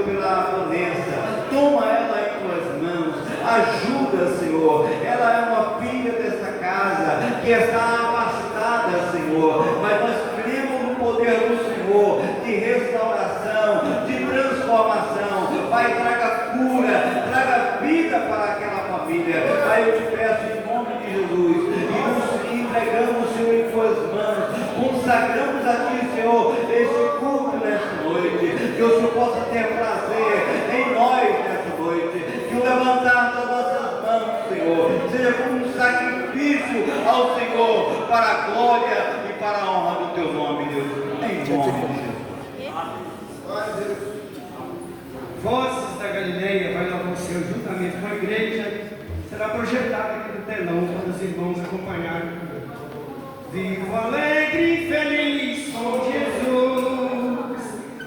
pela Vanessa. Toma ela em tuas mãos, ajuda, Senhor. Ela é uma filha dessa casa que está abastada, Senhor, mas nós cremos no poder do Senhor de restauração, de transformação. Pai, traga cura, traga vida para aquela família. Pai, eu te peço em nome de Jesus, e nos entregamos, Senhor, em tuas mãos, consagramos a ti, Senhor, esse culto nesta noite, que o Senhor possa ter prazer em nós nesta noite, que o levantar das nossas mãos, Senhor, seja como um sacrifício ao Senhor, para a glória e para a honra do teu nome, Deus, em nome de Jesus. Vozes da Galileia vai louvar o Senhor juntamente com a igreja, será projetada aqui no telão para os irmãos acompanharem. Vivo alegre e feliz com Jesus,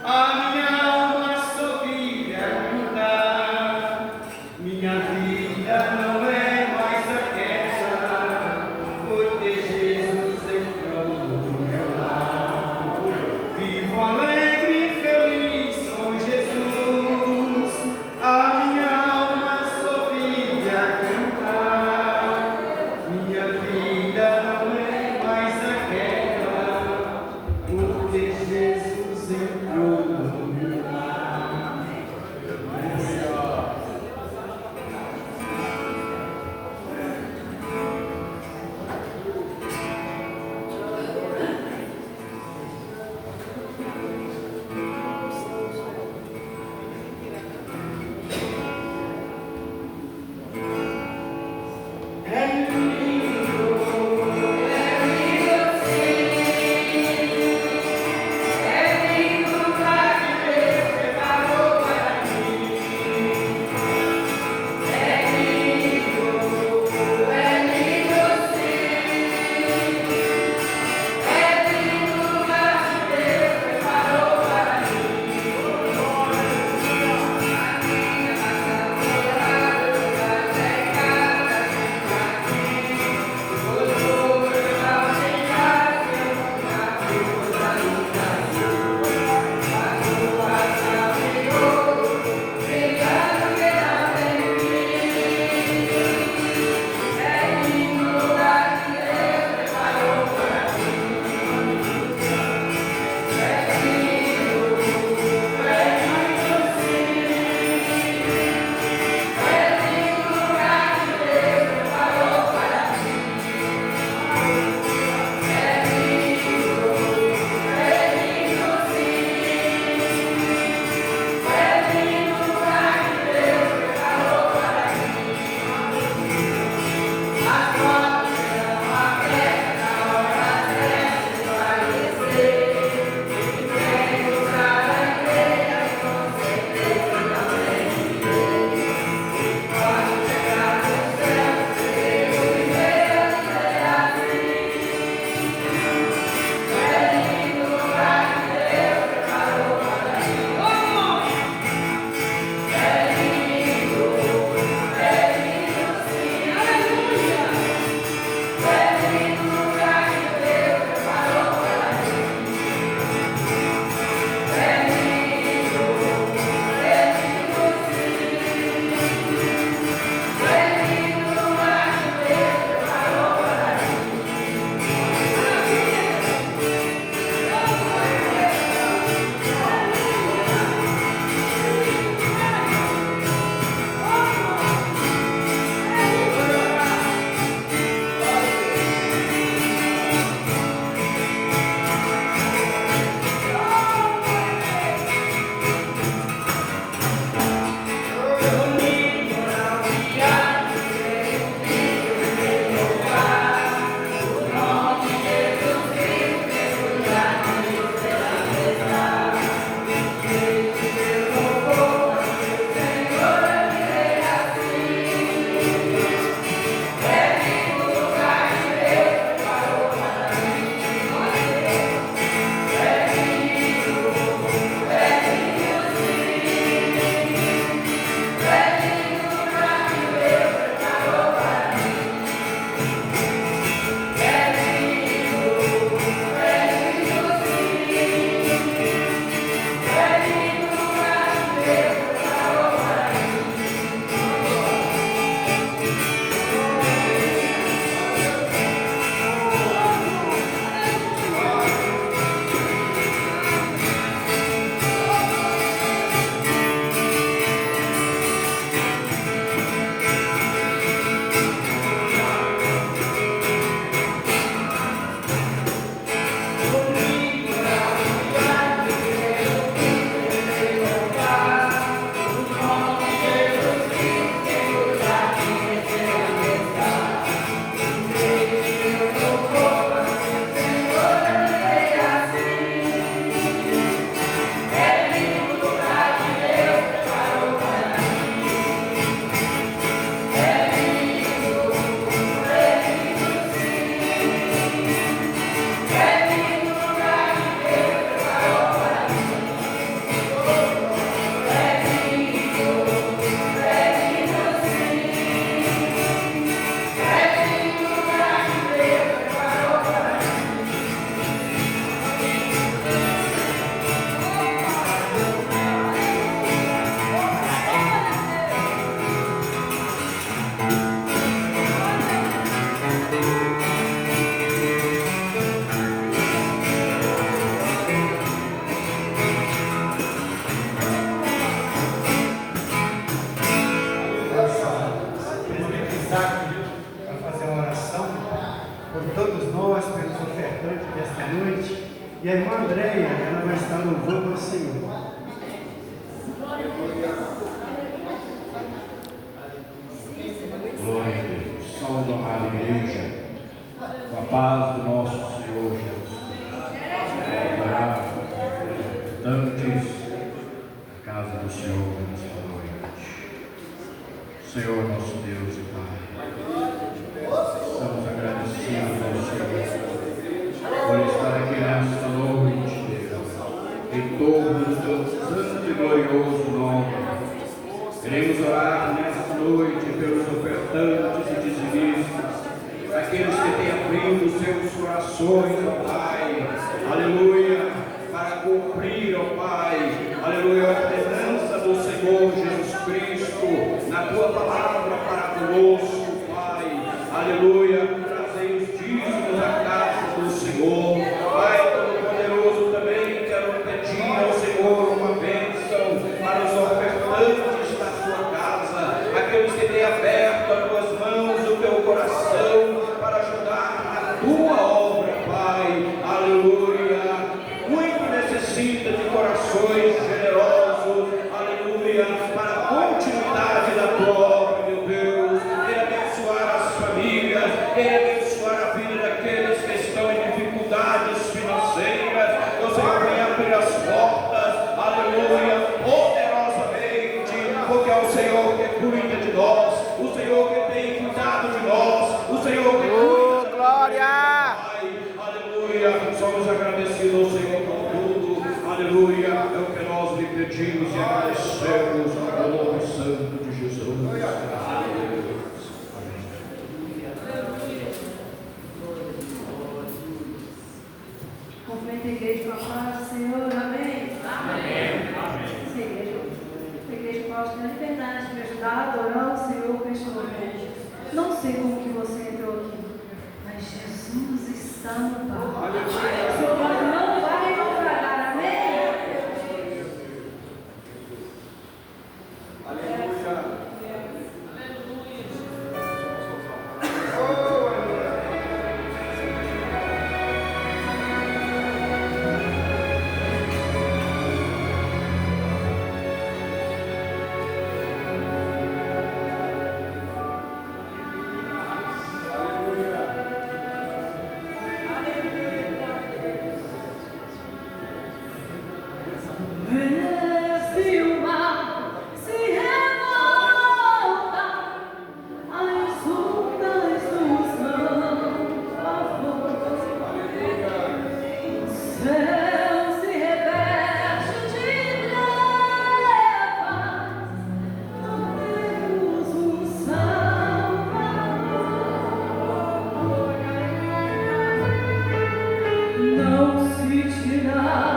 a minha alma sorri a cantar, minha vida não é mais aquela, porque Jesus entrou no meu lar. Vivo alegre e feliz com Jesus, a minha alma sorri a cantar, minha vida não é mais aquela, porque noite. E a irmã Andréia, ela vai estar louvando ao Senhor. Glória a Deus. Salve a amada igreja. Com a paz do nosso Senhor Jesus. Antes, a casa do Senhor nesta noite. Senhor, nosso Deus e Pai, estamos agradecidos ao Senhor por estar aqui nesta noite, Deus, em torno do teu santo e glorioso nome. Queremos orar nesta noite pelos ofertantes e dizimistas, aqueles que têm abrido seus corações, ó Pai, aleluia, para cumprir, ó Pai, aleluia, a ordenança do Senhor Jesus Cristo, na tua palavra para conosco, Pai, aleluia, trazei os dízimos à casa do Senhor, Pai, Todo-Poderoso, também quero pedir ao Senhor uma bênção para os ofertantes da sua casa, aqueles que têm aberto as tuas mãos, o teu coração, para ajudar na tua obra, Pai, aleluia, muito necessita de corações generosos, aleluia, para a continuidade da tua obra, meu Deus, quer abençoar as famílias, quer abençoar a vida daqueles que estão em dificuldades financeiras, o Senhor vem abrir as portas, aleluia, poderosamente, porque é o Senhor que cuida de nós, o Senhor que tem cuidado de nós, o Senhor que cuida glória! Pai, aleluia, somos agradecidos ao Senhor por tudo, aleluia, é o que nós lhe pedimos e agradecemos ao nome santo de Jesus. Aleluia. Cumprimento a igreja com a paz do Senhor, amém? Amém. A igreja pode ter liberdade de me ajudar a adorar o Senhor com este momento. Não sei como que você entrou aqui, mas Jesus está no barco. O Senhor não vai naufragar, amém? Aleluia. Se o mar se revolta, as ondas nos dão pavor. O céu se reveste de trevas, não temos um Salvador. Não se tirar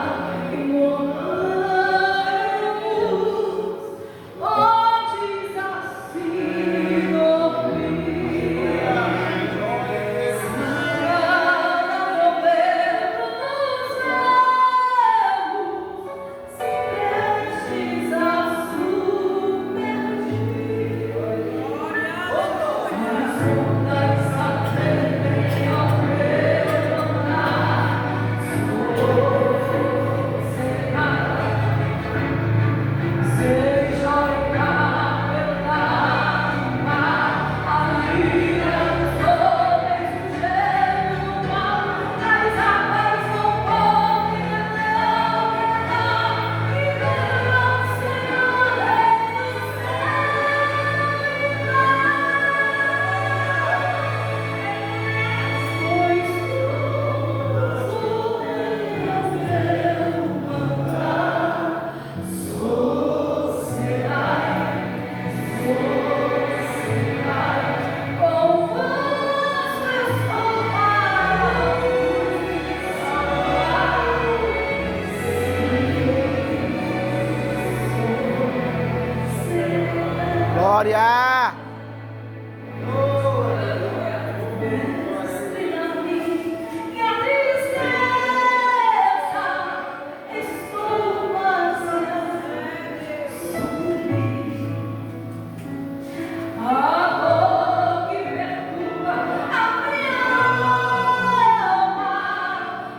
Glória!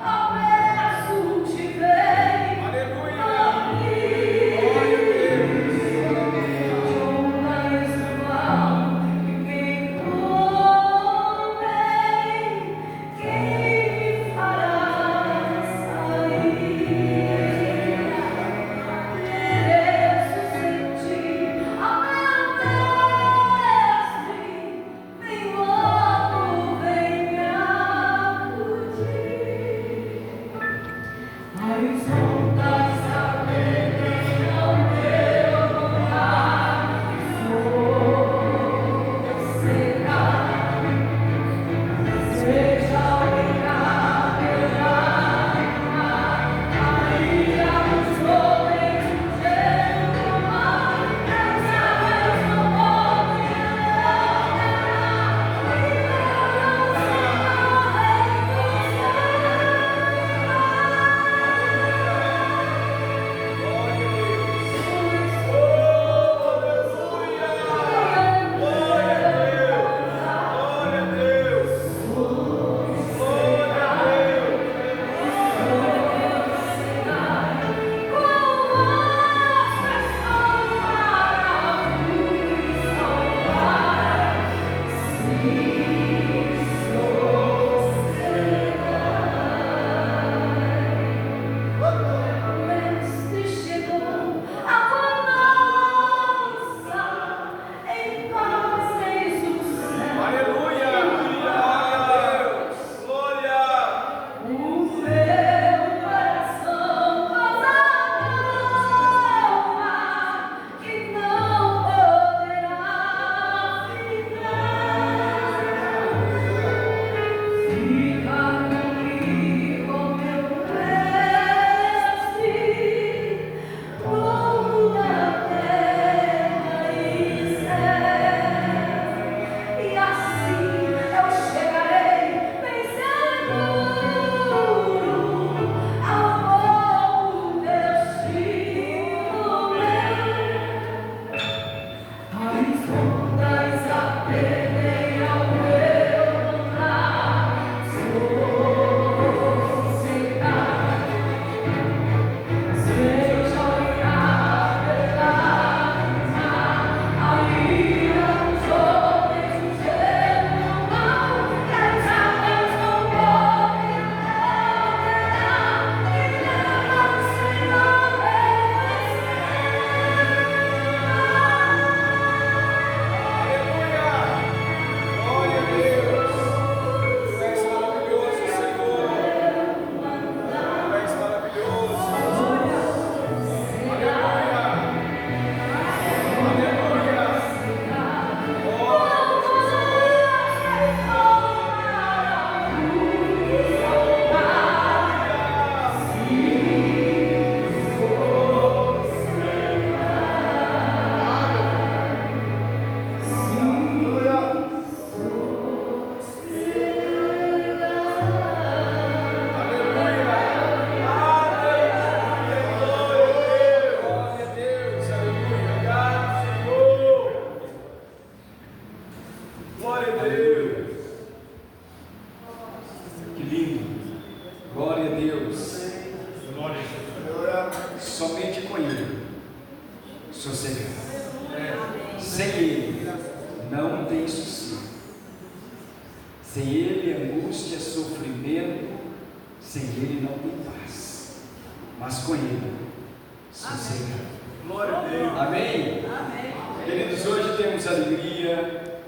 A sossegado. Sem Ele não tem sossego. Sem Ele, angústia, sofrimento. Sem Ele não tem paz. Mas com Ele, sossegado. Glória a Deus. Amém? Amém. Queridos, hoje temos a alegria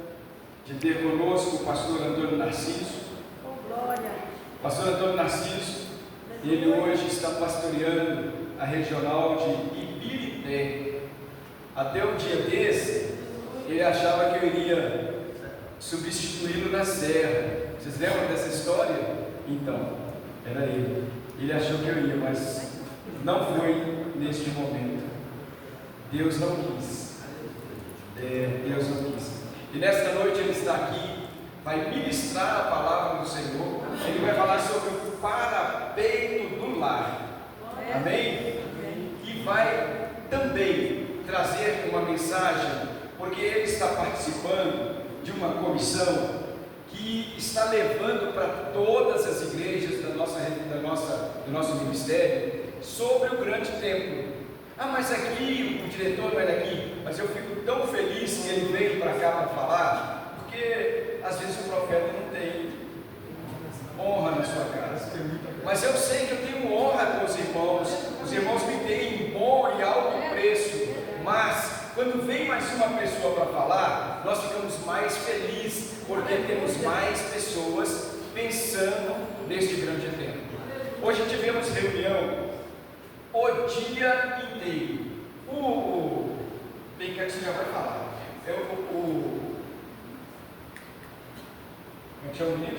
de ter conosco o pastor Antônio Narciso. Oh, glória. Pastor Antônio Narciso, ele hoje está pastoreando a regional de Ibirité. Até um dia desse, ele achava que eu iria substituí-lo na serra. Vocês lembram dessa história? Então, era ele. Ele achou que eu ia, mas não foi neste momento. Deus não quis. Deus não quis. E nesta noite ele está aqui, vai ministrar a palavra do Senhor. Ele vai falar sobre o parapeito do lar. Amém? E vai também trazer uma mensagem, porque ele está participando de uma comissão que está levando para todas as igrejas do nosso ministério sobre o grande templo. Ah, mas aqui o diretor não é daqui, mas eu fico tão feliz que ele veio para cá para falar, porque às vezes o profeta não tem honra na sua casa, mas eu sei que eu tenho honra com os irmãos me têm bom e alto preço, mas quando vem mais uma pessoa para falar, nós ficamos mais felizes, porque temos mais pessoas pensando neste grande tempo. Hoje tivemos reunião o dia inteiro. Bem que você já vai falar. Como é que chama o menino?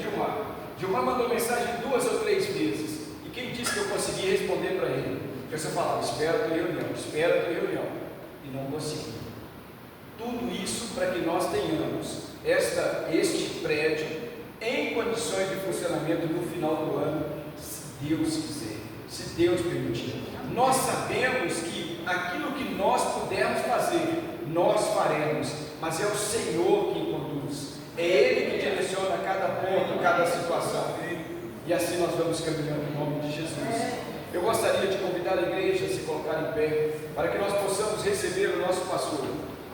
Gilmar mandou mensagem 2 ou 3 vezes. E quem disse que eu consegui responder para ele? Eu só falava, espera a tua reunião. E não consegui. Tudo isso para que nós tenhamos este prédio em condições de funcionamento no final do ano, se Deus quiser, se Deus permitir. Nós sabemos que aquilo que nós pudermos fazer, nós faremos, mas é o Senhor quem conduz, é Ele que direciona cada ponto, cada situação, e assim nós vamos caminhando em nome de Jesus. Eu gostaria de convidar a igreja a se colocar em pé, para que nós possamos receber o nosso pastor,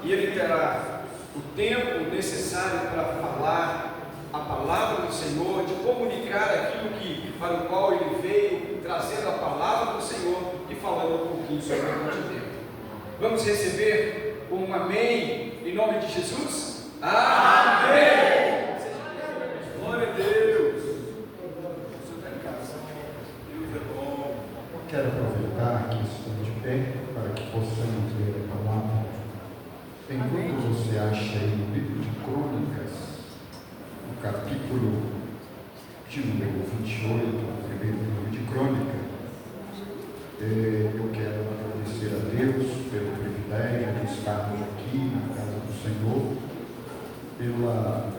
e ele terá o tempo necessário para falar a palavra do Senhor, de comunicar aquilo para o qual ele veio, trazendo a palavra do Senhor e falando um pouquinho sobre o grande tempo. Vamos receber um amém em nome de Jesus? Amém! Glória a Deus! Você está em casa. Deus é bom. Quero aproveitar que estamos de pé para que possamos ler a palavra. Enquanto você acha aí no livro de Crônicas, no capítulo de número 28, no primeiro livro de Crônicas, eu quero agradecer a Deus pelo privilégio de estarmos aqui na casa do Senhor, pela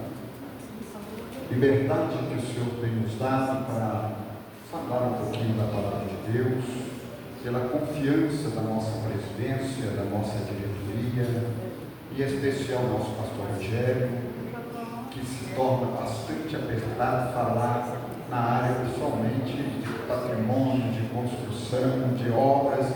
liberdade que o Senhor tem nos dado para falar um pouquinho da palavra de Deus, pela confiança da nossa presidência, da nossa diretoria, e em especial o nosso pastor Rogério, que se torna bastante apertado falar na área principalmente de patrimônio, de construção, de obras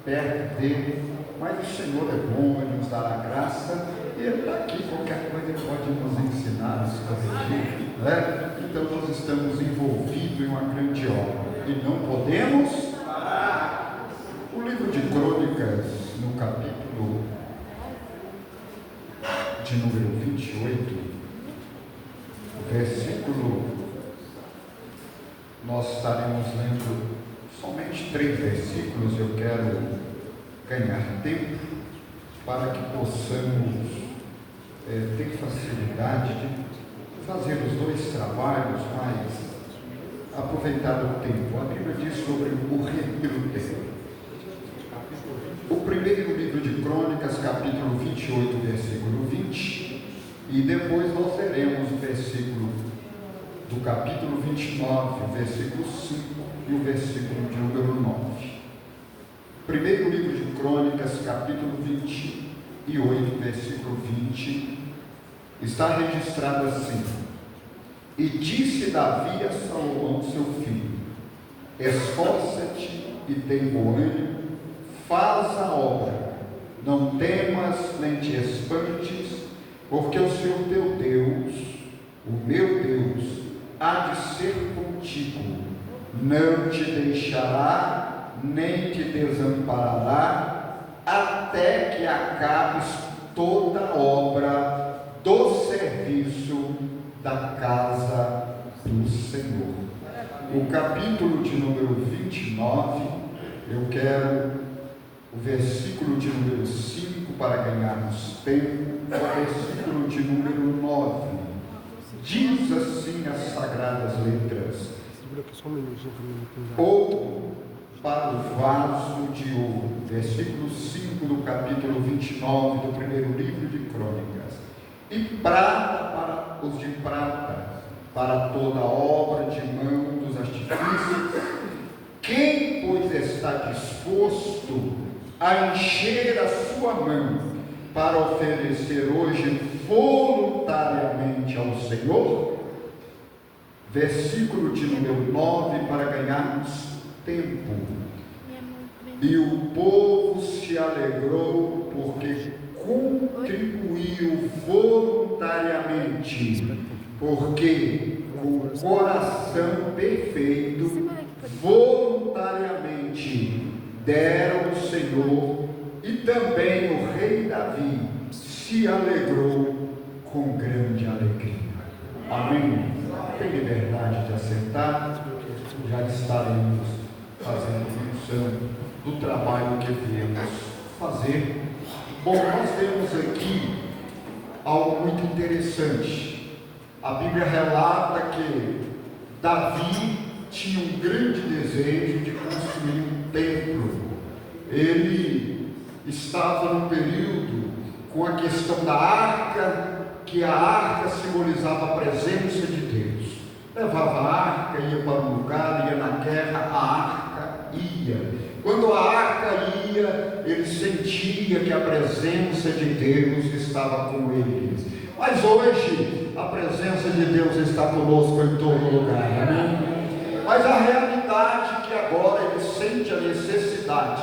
perto dele, mas o Senhor é bom, Ele nos dará graça, e Ele está aqui, qualquer coisa Ele pode nos ensinar, nos corrigir, né? Então nós estamos envolvidos em uma grande obra, e não podemos parar. O livro de Crônicas, no capítulo de número 28, versículo, nós estaremos lendo somente 3 versículos. Eu quero ganhar tempo para que possamos ter facilidade de fazer os 2 trabalhos, mas aproveitar o tempo. A Bíblia diz sobre o retiro do tempo. O primeiro livro de Crônicas, capítulo 28, versículo 20, e depois nós leremos o versículo do capítulo 29, versículo 5 e o versículo de número 9. Primeiro livro de Crônicas, capítulo 28, versículo 20, está registrado assim: E disse Davi a Salomão, seu filho: Esforça-te e tem bom ânimo, faz a obra, Não temas nem te espantes, porque o Senhor teu Deus, o meu Deus, há de ser contigo, não te deixará, nem te desamparará, até que acabes toda a obra do serviço da casa do Senhor. O capítulo de número 29, eu quero o versículo de número 5 para ganharmos tempo, o versículo de número 9. Diz assim as sagradas letras: ouro para o vaso de ouro. Versículo 5 do capítulo 29 do primeiro livro de Crônicas. E prata para os de prata, para toda obra de mão dos artifícios. Quem, pois, está disposto a encher a sua mão para oferecer hoje voluntariamente ao Senhor? Versículo de número 9, para ganharmos tempo. E o povo se alegrou, porque contribuiu voluntariamente, porque com o coração perfeito, voluntariamente deram ao Senhor, e também o rei Davi se alegrou com grande alegria. Amém? Tem liberdade de acertar, já estaremos fazendo menção do trabalho que viemos fazer. Bom, nós temos aqui algo muito interessante. A Bíblia relata que Davi tinha um grande desejo de construir um templo. Ele estava num período com a questão da arca, que a arca simbolizava a presença de Deus. Levava a arca, ia para um lugar, ia na guerra, a arca ia. Quando a arca ia, ele sentia que a presença de Deus estava com eles. Mas hoje, a presença de Deus está conosco em todo lugar. Amém? Mas a realidade é que agora ele sente a necessidade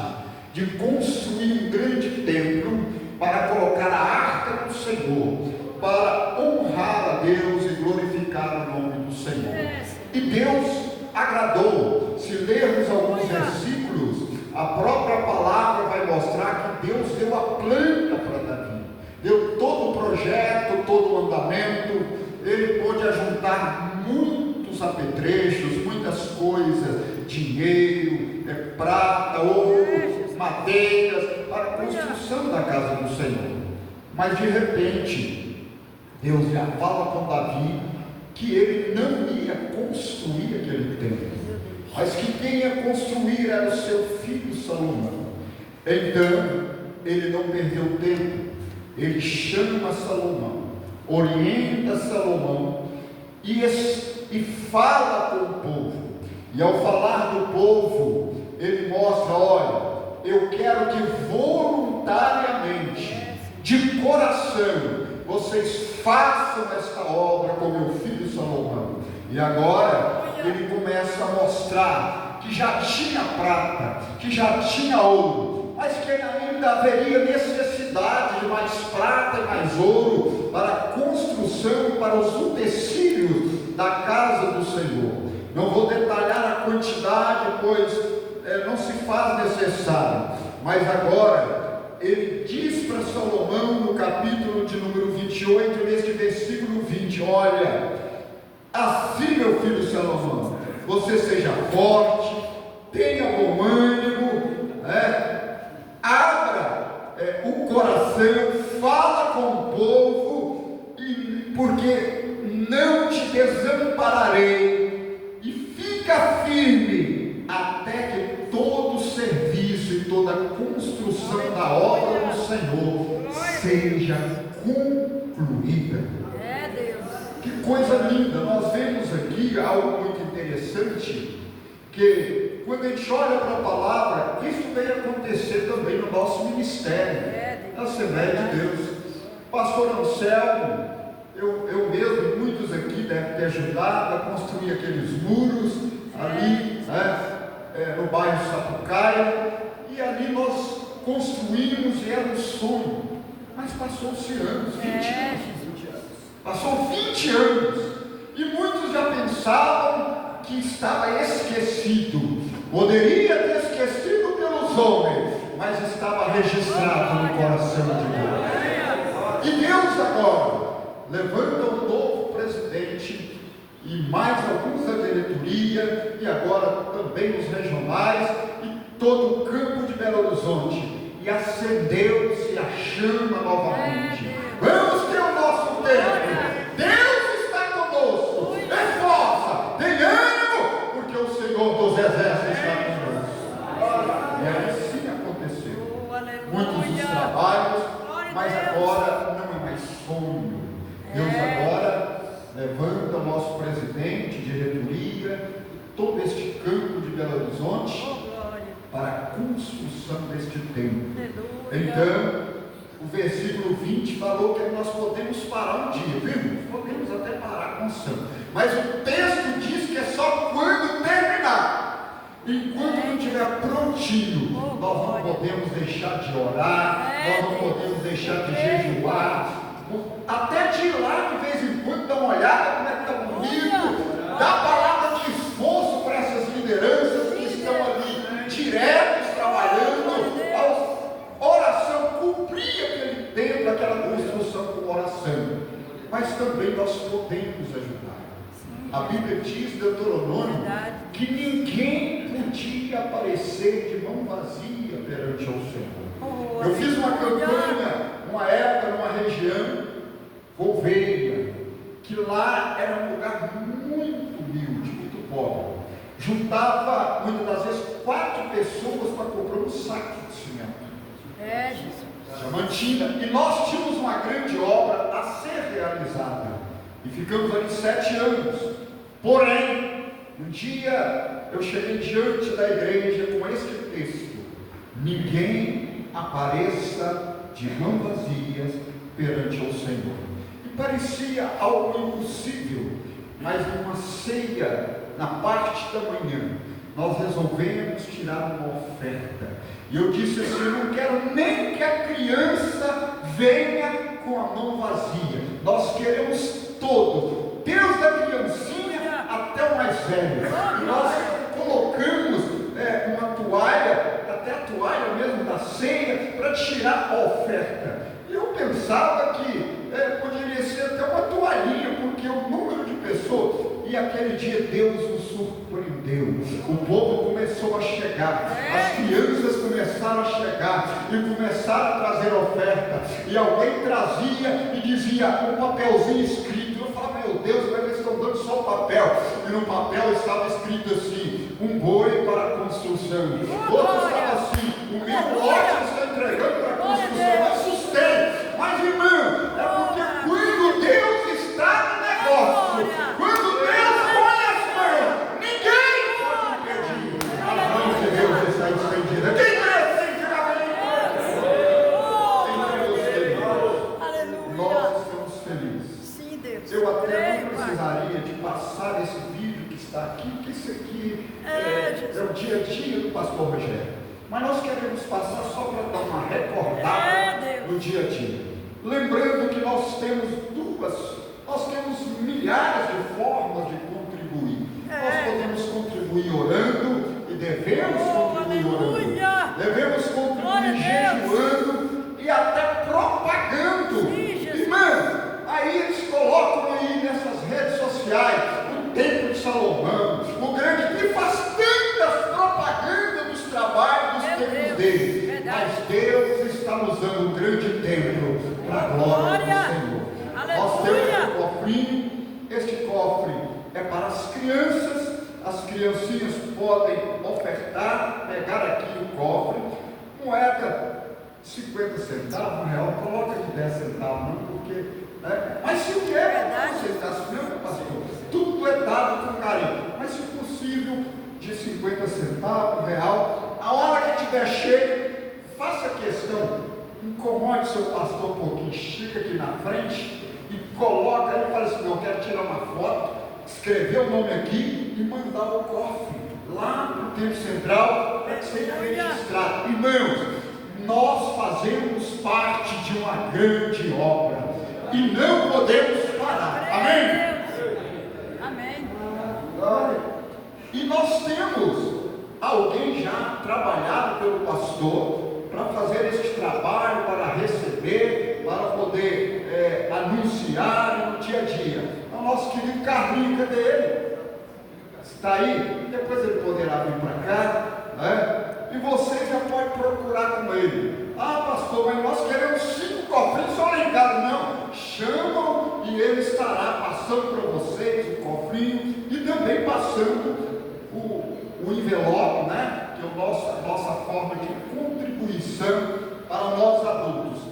de construir um grande templo para colocar a arca do Senhor, para honrar a Deus e glorificar o nome do Senhor. E Deus agradou. Se lermos alguns versículos, a própria palavra vai mostrar que Deus deu a planta para Davi, deu todo o projeto, todo o andamento. Ele pôde ajuntar muitos apetrechos, muitas coisas, dinheiro, prata, ouro, madeiras, para a construção da casa do Senhor. Mas de repente, Deus já fala com Davi que ele não ia construir aquele templo, mas que quem ia construir era o seu filho Salomão. Então, ele não perdeu tempo, ele chama Salomão, orienta Salomão e fala com o povo. E ao falar do povo, ele mostra: olha, eu quero que voluntariamente, de coração, vocês façam esta obra com meu filho Salomão. E agora ele começa a mostrar que já tinha prata, que já tinha ouro, mas que ainda haveria necessidade de mais prata e mais ouro para a construção e para os utensílios da casa do Senhor. Não vou detalhar a quantidade, pois não se faz necessário, mas agora ele diz para Salomão no capítulo de número 28, neste versículo 20, olha, assim meu filho Salomão, você seja forte, tenha bom ânimo, abra o coração, fala com o povo, porque não te desampararei, e fica firme até que todo o serviço e toda a construção da obra do Senhor seja concluída. Que coisa linda! Nós vemos aqui algo muito interessante, que quando a gente olha para a palavra, isso vem acontecer também no nosso ministério, na Assembleia de Deus. Pastor Anselmo, eu mesmo e muitos aqui devem ter ajudado a construir aqueles muros ali, no bairro Sapucaia, e ali nós construímos e era um sonho, mas passou-se anos, 20 anos. Passou 20 anos. E muitos já pensavam que estava esquecido. Poderia ter esquecido pelos homens, mas estava registrado no coração de Deus. E Deus agora levanta um novo presidente e mais alguns da diretoria e agora também os regionais e todo o campo de Belo Horizonte. E acendeu-se a chama novamente. Vamos ter o nosso tempo. Deus está conosco. Esforça, tem ânimo, porque o Senhor dos Exércitos está conosco. E assim aconteceu. Muitos dos trabalhos, mas agora não é mais sonho. Deus agora levanta o nosso presidente, diretoria, todo este campo de Belo Horizonte para a construção deste templo. Então, o versículo 20 falou que nós podemos parar um dia, viu? Podemos até parar a construção, mas o texto diz que é só quando terminar. Enquanto não estiver prontinho, nós não podemos deixar de orar, nós não podemos deixar de jejuar, até de ir lá de vez em quando, dar uma olhada como é que está bonito, dar palavra de esforço para essas lideranças que estão ali diretos, trabalhando, a oração, cumprir aquele templo, aquela construção com oração, mas também nós podemos ajudar. A Bíblia diz, Deuteronômio, que ninguém podia aparecer de mão vazia perante o Senhor. Eu fiz uma campanha, uma época, numa região, Gouveia, que lá era um lugar muito humilde, muito pobre. Juntava, muitas das vezes, 4 pessoas para comprar um saco de cimento. Diamantina. E nós tínhamos uma grande obra a ser realizada. E ficamos ali 7 anos. Porém, um dia eu cheguei diante da igreja com este texto: ninguém apareça de mãos vazias perante o Senhor. E parecia algo impossível, mas numa ceia, na parte da manhã, nós resolvemos tirar uma oferta. E eu disse assim: eu não quero nem que a criança venha com a mão vazia. Nós queremos todo, desde a criancinha até o mais velho. E nós colocamos uma toalha, até a toalha mesmo da ceia, para tirar a oferta. E eu pensava que poderia ser até uma toalhinha, porque o número de pessoas. E aquele dia Deus nos surpreendeu. O povo começou a chegar, as crianças começaram a chegar e começaram a trazer oferta. E alguém trazia e dizia um papelzinho escrito. Eu falava: meu Deus, mas eles estão dando só o papel. E no papel estava escrito assim: um boi para a construção. Outro estava assim: o meu lote está entregando para a construção. Eu assustei. Mas irmão, é porque quando Deus está no negócio, quando Deus põe as mãos, ninguém pode impedir. A mão de Deus está estendida. Quem crê assim, diga amém. Nós estamos felizes. Eu até não precisaria de passar esse vídeo que está aqui, porque isso aqui é o dia a dia do pastor Rogério. Mas nós queremos passar só para dar uma recordada no dia a dia. Lembrando que nós temos milhares de formas de contribuir. Nós podemos contribuir orando e devemos contribuir orando. Devemos contribuir jejuando e até propagando. Irmão, aí eles colocam aí nessas redes sociais o Templo de Salomão, o grande que faz tantas propagandas dos trabalhos dos templos dele. Mas Deus está usando o grande templo para a glória do Senhor. Nós temos um cofrinho. Este cofre é para as crianças. As criancinhas podem ofertar, pegar aqui o cofre, moeda 50 centavos, R$1, coloca de 10 centavos, não, porque. Mas se o que é aceitar, não, pastor, tudo é dado com carinho. Mas se possível, de 50 centavos, R$1, a hora que estiver cheio, faça questão, incomode seu pastor um pouquinho, chega aqui na frente e coloca ali e fala assim: eu quero tirar uma foto, escrever o nome aqui e mandar o cofre lá para o Templo Central para que seja registrado. Irmãos, nós fazemos parte de uma grande obra e não podemos parar. Amém? Amém. E nós temos alguém já trabalhado pelo pastor para fazer esse trabalho, para receber, para poder anunciar no dia a dia. É o nosso querido Carlinhos, cadê ele? Está aí? Depois ele poderá vir para cá, né? E você já pode procurar com ele. Ah, pastor, mas nós queremos 5 cofrinhos só lá em casa. Não, chamam e ele estará passando para vocês o cofrinho e também passando o envelope, né? Que é a nossa forma de contribuição para nós adultos.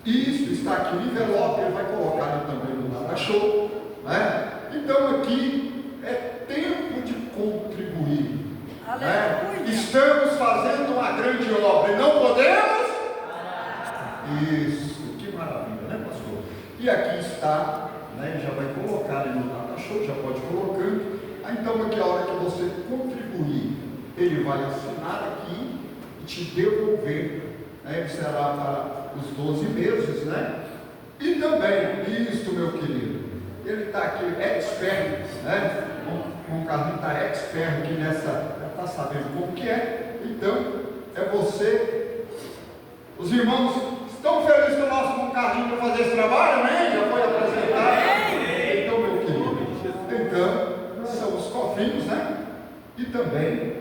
Isso está aqui, o envelope, ele vai colocar ali também no Data Show, né? Então aqui é tempo de contribuir. Né? Estamos fazendo uma grande obra e não podemos? Isso, que maravilha, né, pastor? E aqui está, né? Ele já vai colocar ali no Data Show, já pode ir colocando. Então aqui a hora que você contribuir, ele vai assinar aqui e te devolver, né? Ele será para os 12 meses, né? E também, isso, meu querido, ele está aqui, expert, né? O Carlinhos está expert aqui nessa, já está sabendo como que é. Então, é você. Os irmãos estão felizes com o nosso Carlinhos para fazer esse trabalho, né? Já foi apresentado. Então, meu querido, então, são os cofrinhos, né? E também,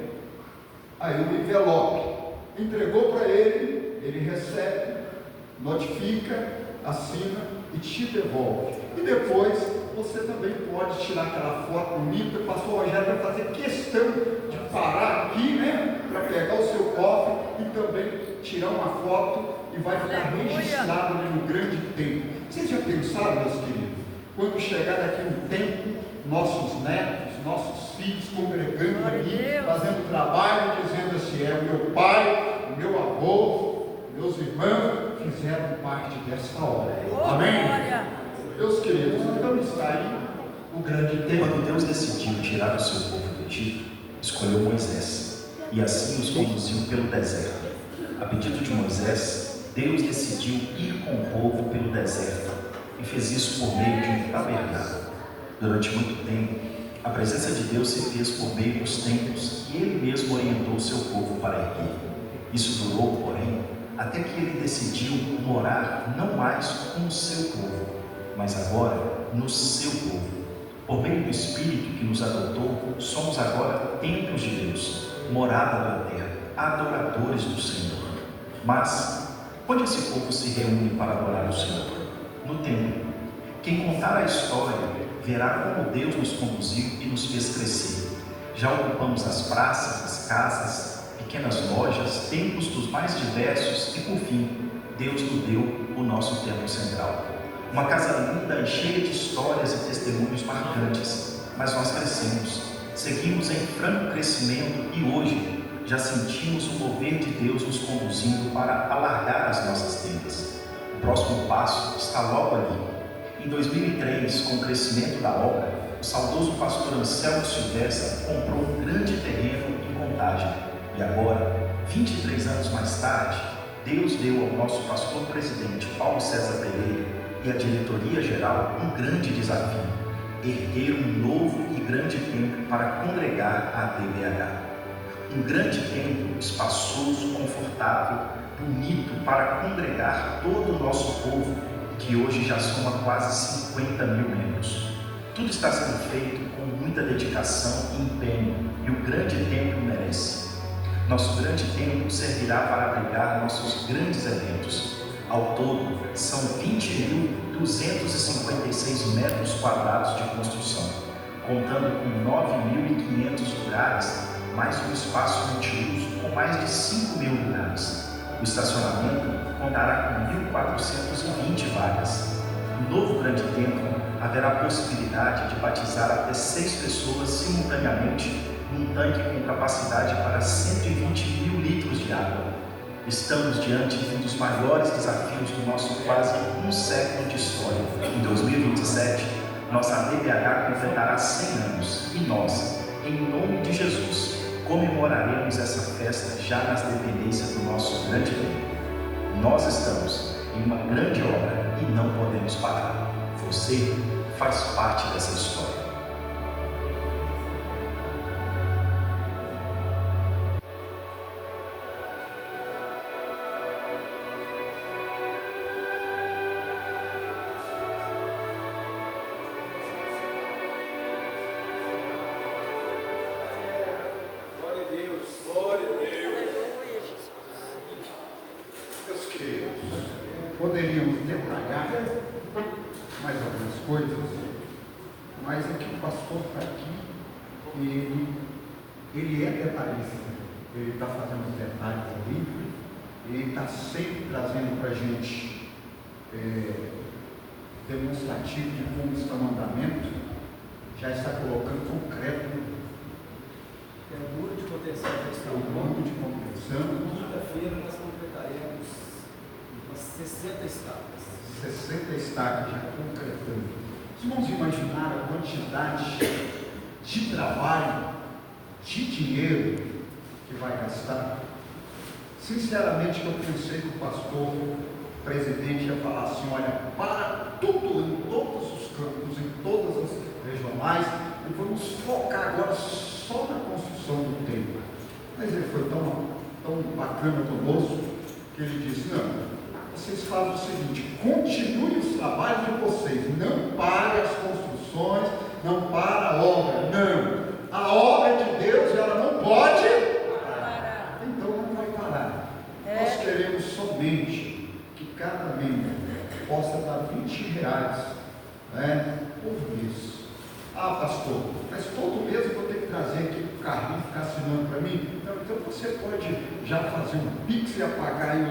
aí o envelope. Entregou para ele, ele recebe, notifica, assina e te devolve. E depois você também pode tirar aquela foto bonita. O pastor Rogério vai fazer questão de parar aqui, né? Para pegar o seu cofre e também tirar uma foto e vai ficar registrado ali no grande templo. Vocês já pensaram, meus queridos, quando chegar daqui um tempo, nossos netos, nossos filhos congregando aqui, fazendo trabalho, dizendo assim: é o meu pai, o meu avô, meus irmãos fizeram parte dessa obra. Amém? Meus queridos, então está aí o grande tema. Quando Deus decidiu tirar o seu povo do Egito, escolheu Moisés e assim os conduziu pelo deserto. A pedido de Moisés, Deus decidiu ir com o povo pelo deserto e fez isso por meio de um tabernáculo. Durante muito tempo, a presença de Deus se fez por meio dos templos e Ele mesmo orientou o seu povo para erguer. Isso durou, porém, até que Ele decidiu morar não mais com o seu povo, mas agora no seu povo. Por meio do Espírito que nos adotou, somos agora templos de Deus, morada da terra, adoradores do Senhor. Mas, onde esse povo se reúne para adorar o Senhor? No templo. Quem contar a história verá como Deus nos conduziu e nos fez crescer. Já ocupamos as praças, as casas, pequenas lojas, templos dos mais diversos e, por fim, Deus nos deu o nosso templo central. Uma casa linda e cheia de histórias e testemunhos marcantes, mas nós crescemos, seguimos em franco crescimento e hoje já sentimos o mover de Deus nos conduzindo para alargar as nossas tendas. O próximo passo está logo ali. Em 2003, com o crescimento da obra, o saudoso pastor Anselmo Silvestre comprou um grande terreno em Contagem. E agora, 23 anos mais tarde, Deus deu ao nosso pastor-presidente Paulo César Pereira e à diretoria-geral um grande desafio: erguer um novo e grande templo para congregar a DBH. Um grande templo espaçoso, confortável, bonito para congregar todo o nosso povo, que hoje já soma quase 50 mil membros. Tudo está sendo feito com muita dedicação e empenho, e o grande templo merece. Nosso grande templo servirá para abrigar nossos grandes eventos. Ao todo, são 20.256 metros quadrados de construção, contando com 9.500 lugares, mais um espaço multiuso com mais de 5.000 lugares. O estacionamento contará com 1.420 vagas. No novo grande templo, haverá possibilidade de batizar até 6 pessoas simultaneamente num tanque com capacidade para 120 mil litros de água. Estamos diante de um dos maiores desafios do nosso quase um século de história. Em 2027, nossa DBH completará 100 anos e nós, em nome de Jesus, comemoraremos essa festa já nas dependências do nosso grande rei. Nós estamos em uma grande obra e não podemos parar. Você faz parte dessa história. Poderíamos detalhar mais algumas coisas, mas é que o pastor está aqui e ele é detalhista, ele está fazendo os detalhes ali, ele está sempre trazendo para a gente demonstrativo de como está o mandamento, já está colocando concreto. É o muro de contenção que está O muro de contenção. Quinta-feira nós completaremos umas 60 estacas. 60 estacas já concretando. Os irmãos imaginaram a quantidade de trabalho, de dinheiro que vai gastar? Sinceramente, eu pensei que o pastor presidente ia falar assim: olha, para tudo, em todos os campos, em todas as regionais, e vamos focar agora só na construção do templo. Mas ele foi tão bacana conosco que ele disse: não, vocês fazem o seguinte, continuem os trabalhos de vocês, não parem as construções, não para a obra, não. A obra de Deus, ela não pode parar. Então não vai parar. Nós queremos somente que cada membro possa dar R$20, né, por mês. Ah, pastor, mas todo mês eu vou ter que trazer aqui o carrinho ficar assinando para mim? Não, então você pode já fazer um Pix e apagar aí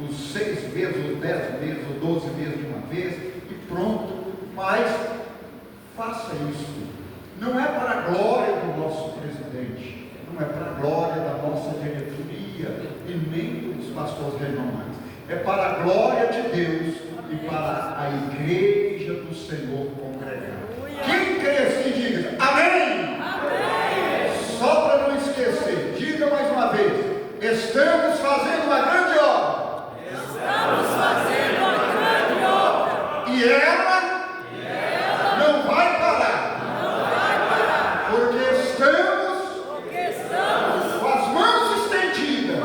os 6 meses, os 10 meses, ou 12 meses de uma vez e pronto. Mas faça isso. Não é para a glória do nosso presidente, não é para a glória da nossa diretoria e nem dos pastores regionais. É para a glória de Deus e para a igreja do Senhor congregada. Quem crê assim, diga amém. Amém. Só para não esquecer, diga mais uma vez: estamos fazendo uma grande obra. Estamos fazendo uma grande obra. E ela não vai parar. Não vai parar. Porque estamos com as mãos estendidas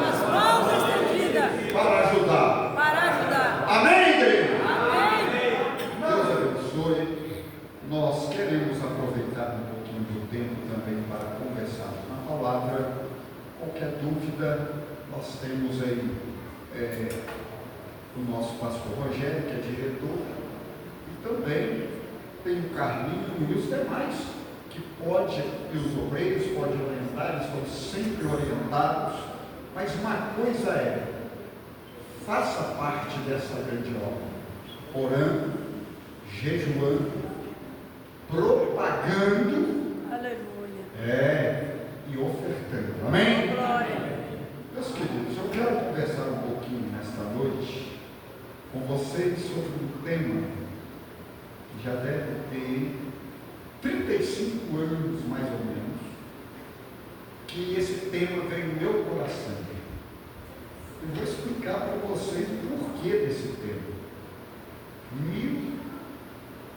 para ajudar. Amém, igreja? Amém. Deus abençoe. Nós queremos aproveitar um pouquinho do tempo também para conversar na palavra. Qualquer dúvida, nós temos aí o nosso pastor Rogério, que é diretor, e também tem o Carlinho e os demais, que pode, e os obreiros podem orientar, eles estão sempre orientados, mas uma coisa é, faça parte dessa grande obra, orando, jejuando, propagando, Aleluia. e ofertando. Amém? Glória. Meus queridos, eu quero conversar um pouquinho nesta noite com vocês sobre um tema que já deve ter 35 anos, mais ou menos, que esse tema veio no meu coração. Eu vou explicar para vocês o porquê desse tema.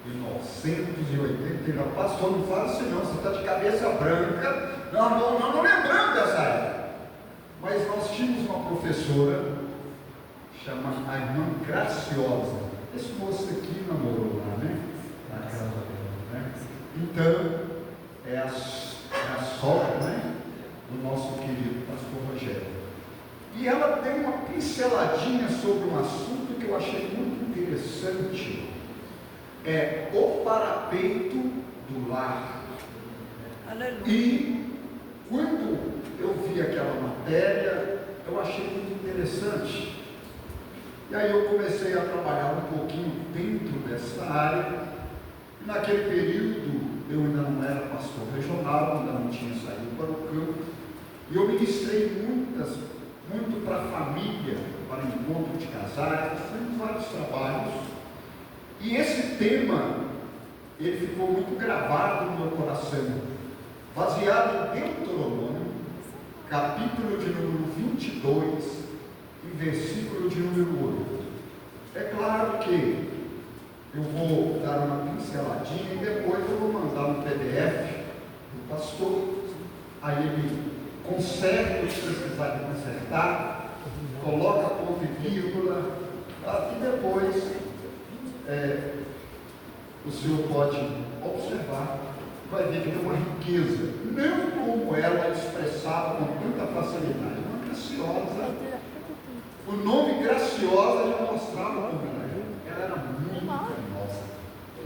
1980, pastor, não fala assim não, você está de cabeça branca. Não lembrando dessa época. Mas nós tínhamos uma professora, chamada a irmã Graciosa. Esse moço aqui namorou lá, né? Na casa dela, né? Então, é a sogra, né? Do nosso querido pastor Rogério. E ela tem uma pinceladinha sobre um assunto que eu achei muito interessante. É o parapeito do lar. Aleluia. E quando eu vi aquela matéria, eu achei muito interessante. E aí eu comecei a trabalhar um pouquinho dentro dessa área. E naquele período eu ainda não era pastor regional, ainda não tinha saído para o campo. E eu ministrei muito para a família, para encontro de casais, fiz vários trabalhos. E esse tema, ele ficou muito gravado no meu coração, baseado em Deuteronômio, capítulo de número 22 e versículo de número 8. É claro que eu vou dar uma pinceladinha e depois eu vou mandar um PDF do pastor, aí ele conserta o que precisar de consertar, coloca ponto e vírgula, e depois o senhor pode observar, vai ver que tem uma riqueza, não como ela expressava com tanta facilidade, uma graciosa. O nome graciosa já mostrava como ela era muito carinhosa,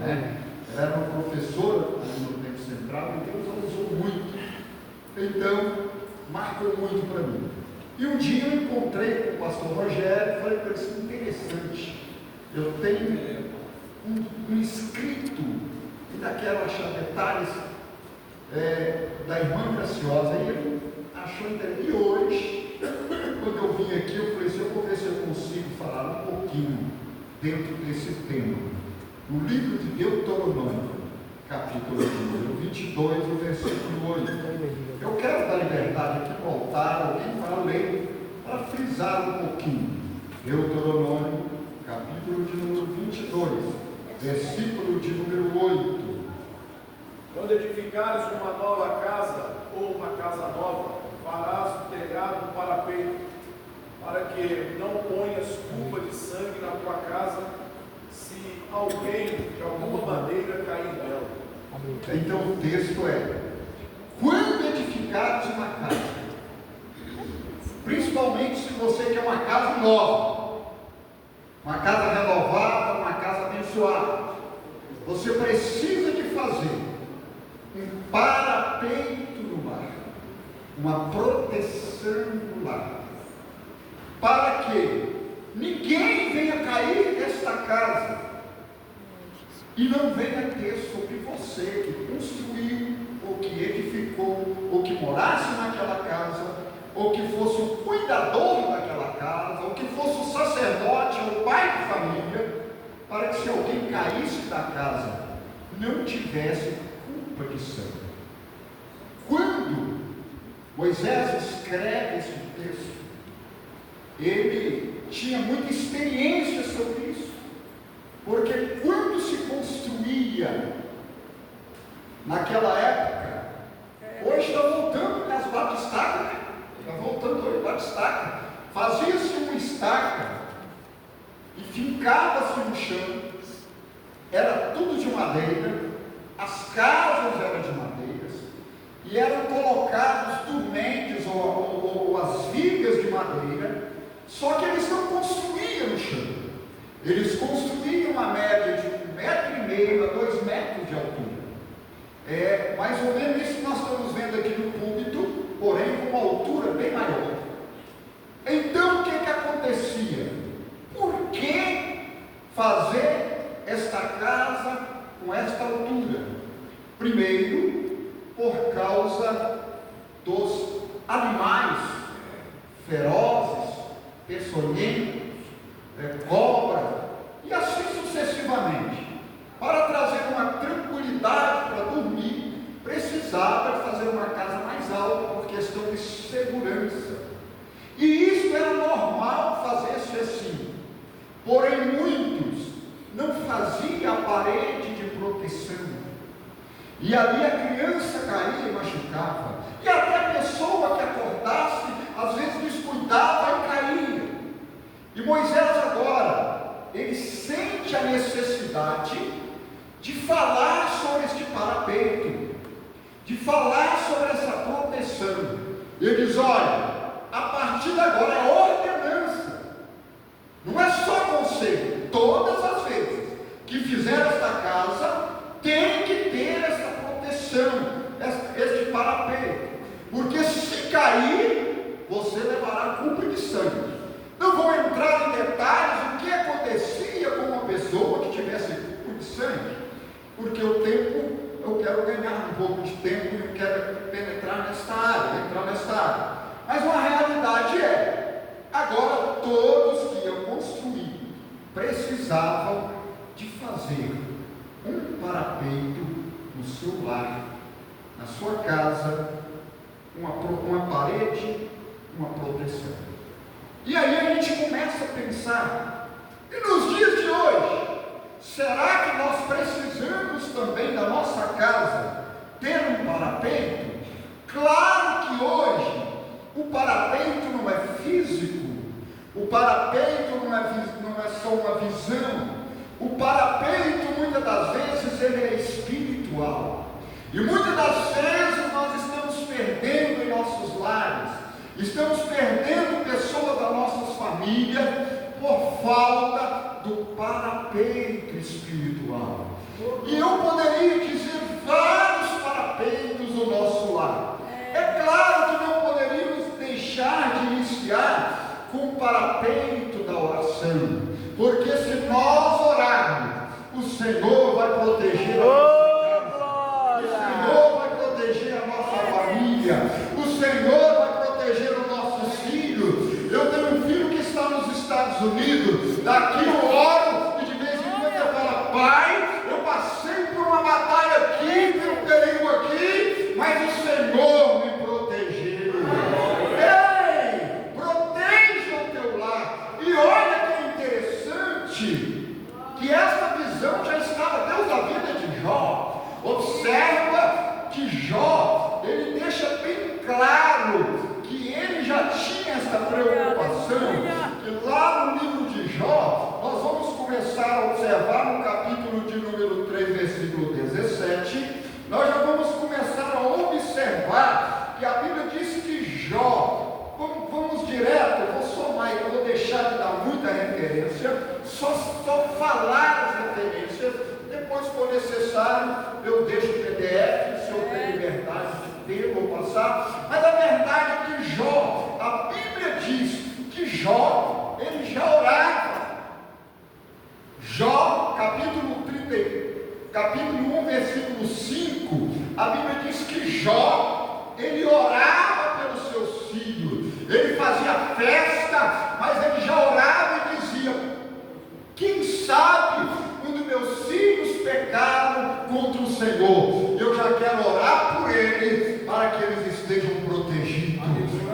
né? Ela era uma professora no tempo central, e Deus a usou muito. Então, marcou muito para mim. E um dia eu encontrei com o pastor Rogério e falei para ele: interessante, eu tenho um escrito, e daquela achar detalhes da irmã Graciosa, e ele achou interessante. E hoje, quando eu vim aqui, eu falei assim: eu vou ver se eu consigo falar um pouquinho dentro desse tema. No livro de Deuteronômio, capítulo número 22, o versículo 8. Eu quero dar liberdade aqui para o altar, alguém para ler, para frisar um pouquinho. Deuteronômio, capítulo de número 22, versículo de número 8. Quando edificares uma nova casa ou uma casa nova, farás o telhado do parapeito, para que não ponhas culpa de sangue na tua casa, se alguém de alguma maneira cair nela. Então o texto é: quando edificares uma casa, principalmente se você quer uma casa nova, uma casa renovada, uma casa abençoada, você precisa de fazer um parapeito no lar, uma proteção no lar, para que ninguém venha cair nesta casa e não venha ter sobre você que construiu, ou que edificou, ou que morasse naquela casa, ou que fosse o cuidador daquela casa, ou que fosse o sacerdote ou o pai de família, para que se alguém caísse da casa, não tivesse culpa de sangue. Quando Moisés escreve esse texto, ele tinha muita experiência sobre isso, porque quando se construía naquela época, hoje está voltando com as batistacas, né? Está voltando hoje batistaca, fazia-se uma estaca e fincava-se no chão, era tudo de madeira, as casas eram de madeiras, e eram colocados dormentes ou as vigas de madeira, só que eles não construíam no chão, eles construíam a média de 1,5 metro a 2 metros de altura. É mais ou menos isso que nós estamos vendo aqui no púlpito, porém com uma altura bem maior. Então o que acontecia? Por que fazer esta casa com esta altura? Primeiro, por causa dos animais ferozes, peçonhentos, cobra, e assim sucessivamente. Para trazer uma tranquilidade para dormir, precisava de fazer uma casa mais alta por questão de segurança. E isso era normal fazer-se assim. Porém, muitos não faziam a parede de proteção. E ali a criança caía e machucava. E até a pessoa que acordasse, às vezes descuidava e caía. E Moisés agora, ele sente a necessidade de falar sobre este parapeito, de falar sobre essa proteção. Ele diz: olha, a partir de agora é ordenança, não é só conselho. Todas as vezes que fizer esta casa, tem que ter essa proteção, este parapeito, porque se cair, você levará culpa de sangue. Não vou entrar em detalhes do que acontecia com uma pessoa que tivesse culpa de sangue, porque o tempo, eu quero ganhar um pouco de tempo e eu quero penetrar nesta área, entrar nesta área. Mas uma realidade agora todos que iam construir precisavam de fazer um parapeito no seu lar, na sua casa, uma parede, uma proteção. E aí a gente começa a pensar, e nos dias de hoje, será que nós precisamos também da nossa casa ter um parapeito? Claro que hoje o parapeito não é físico, o parapeito não é só uma visão, o parapeito muitas das vezes ele é espiritual. E muitas das vezes nós estamos perdendo em nossos lares, estamos perdendo pessoas da nossa família por falta do parapeito espiritual. E eu poderia dizer vários parapeitos no nosso lar. É claro que não poderíamos deixar de iniciar com o parapeito da oração, porque se nós orarmos, o Senhor vai proteger a nossa casa, o Senhor vai proteger a nossa família, o Senhor vai proteger os nossos filhos. Eu tenho um filho que está nos Estados Unidos, daqui eu oro e de vez em quando eu falo: pai, eu passei por uma batalha aqui, por um perigo aqui, mas o Senhor me protegeu. Ei, proteja o teu lar. E olha que interessante, que essa visão já estava desde a vida de Jó. Observa que Jó, ele deixa bem claro que ele já tinha essa preocupação, que lá no livro de Jó, nós vamos começar a observar no capítulo de número 3, versículo 17, nós já vamos começar a observar que a Bíblia diz que Jó, vamos direto, eu vou somar, eu vou deixar de dar muita referência, só falar as referências, depois, se for necessário, eu deixo o PDF, se eu tenho liberdade de ter, vou passar. Mas a verdade é que Jó, a Bíblia diz que Jó, ele já orava. Jó, capítulo 1, versículo 5, a Bíblia diz que Jó, ele orava pelos seus filhos, ele fazia festa, mas ele já orava e dizia: quem sabe quando meus filhos pecaram contra o Senhor, eu já quero orar por eles, para que eles estejam protegidos.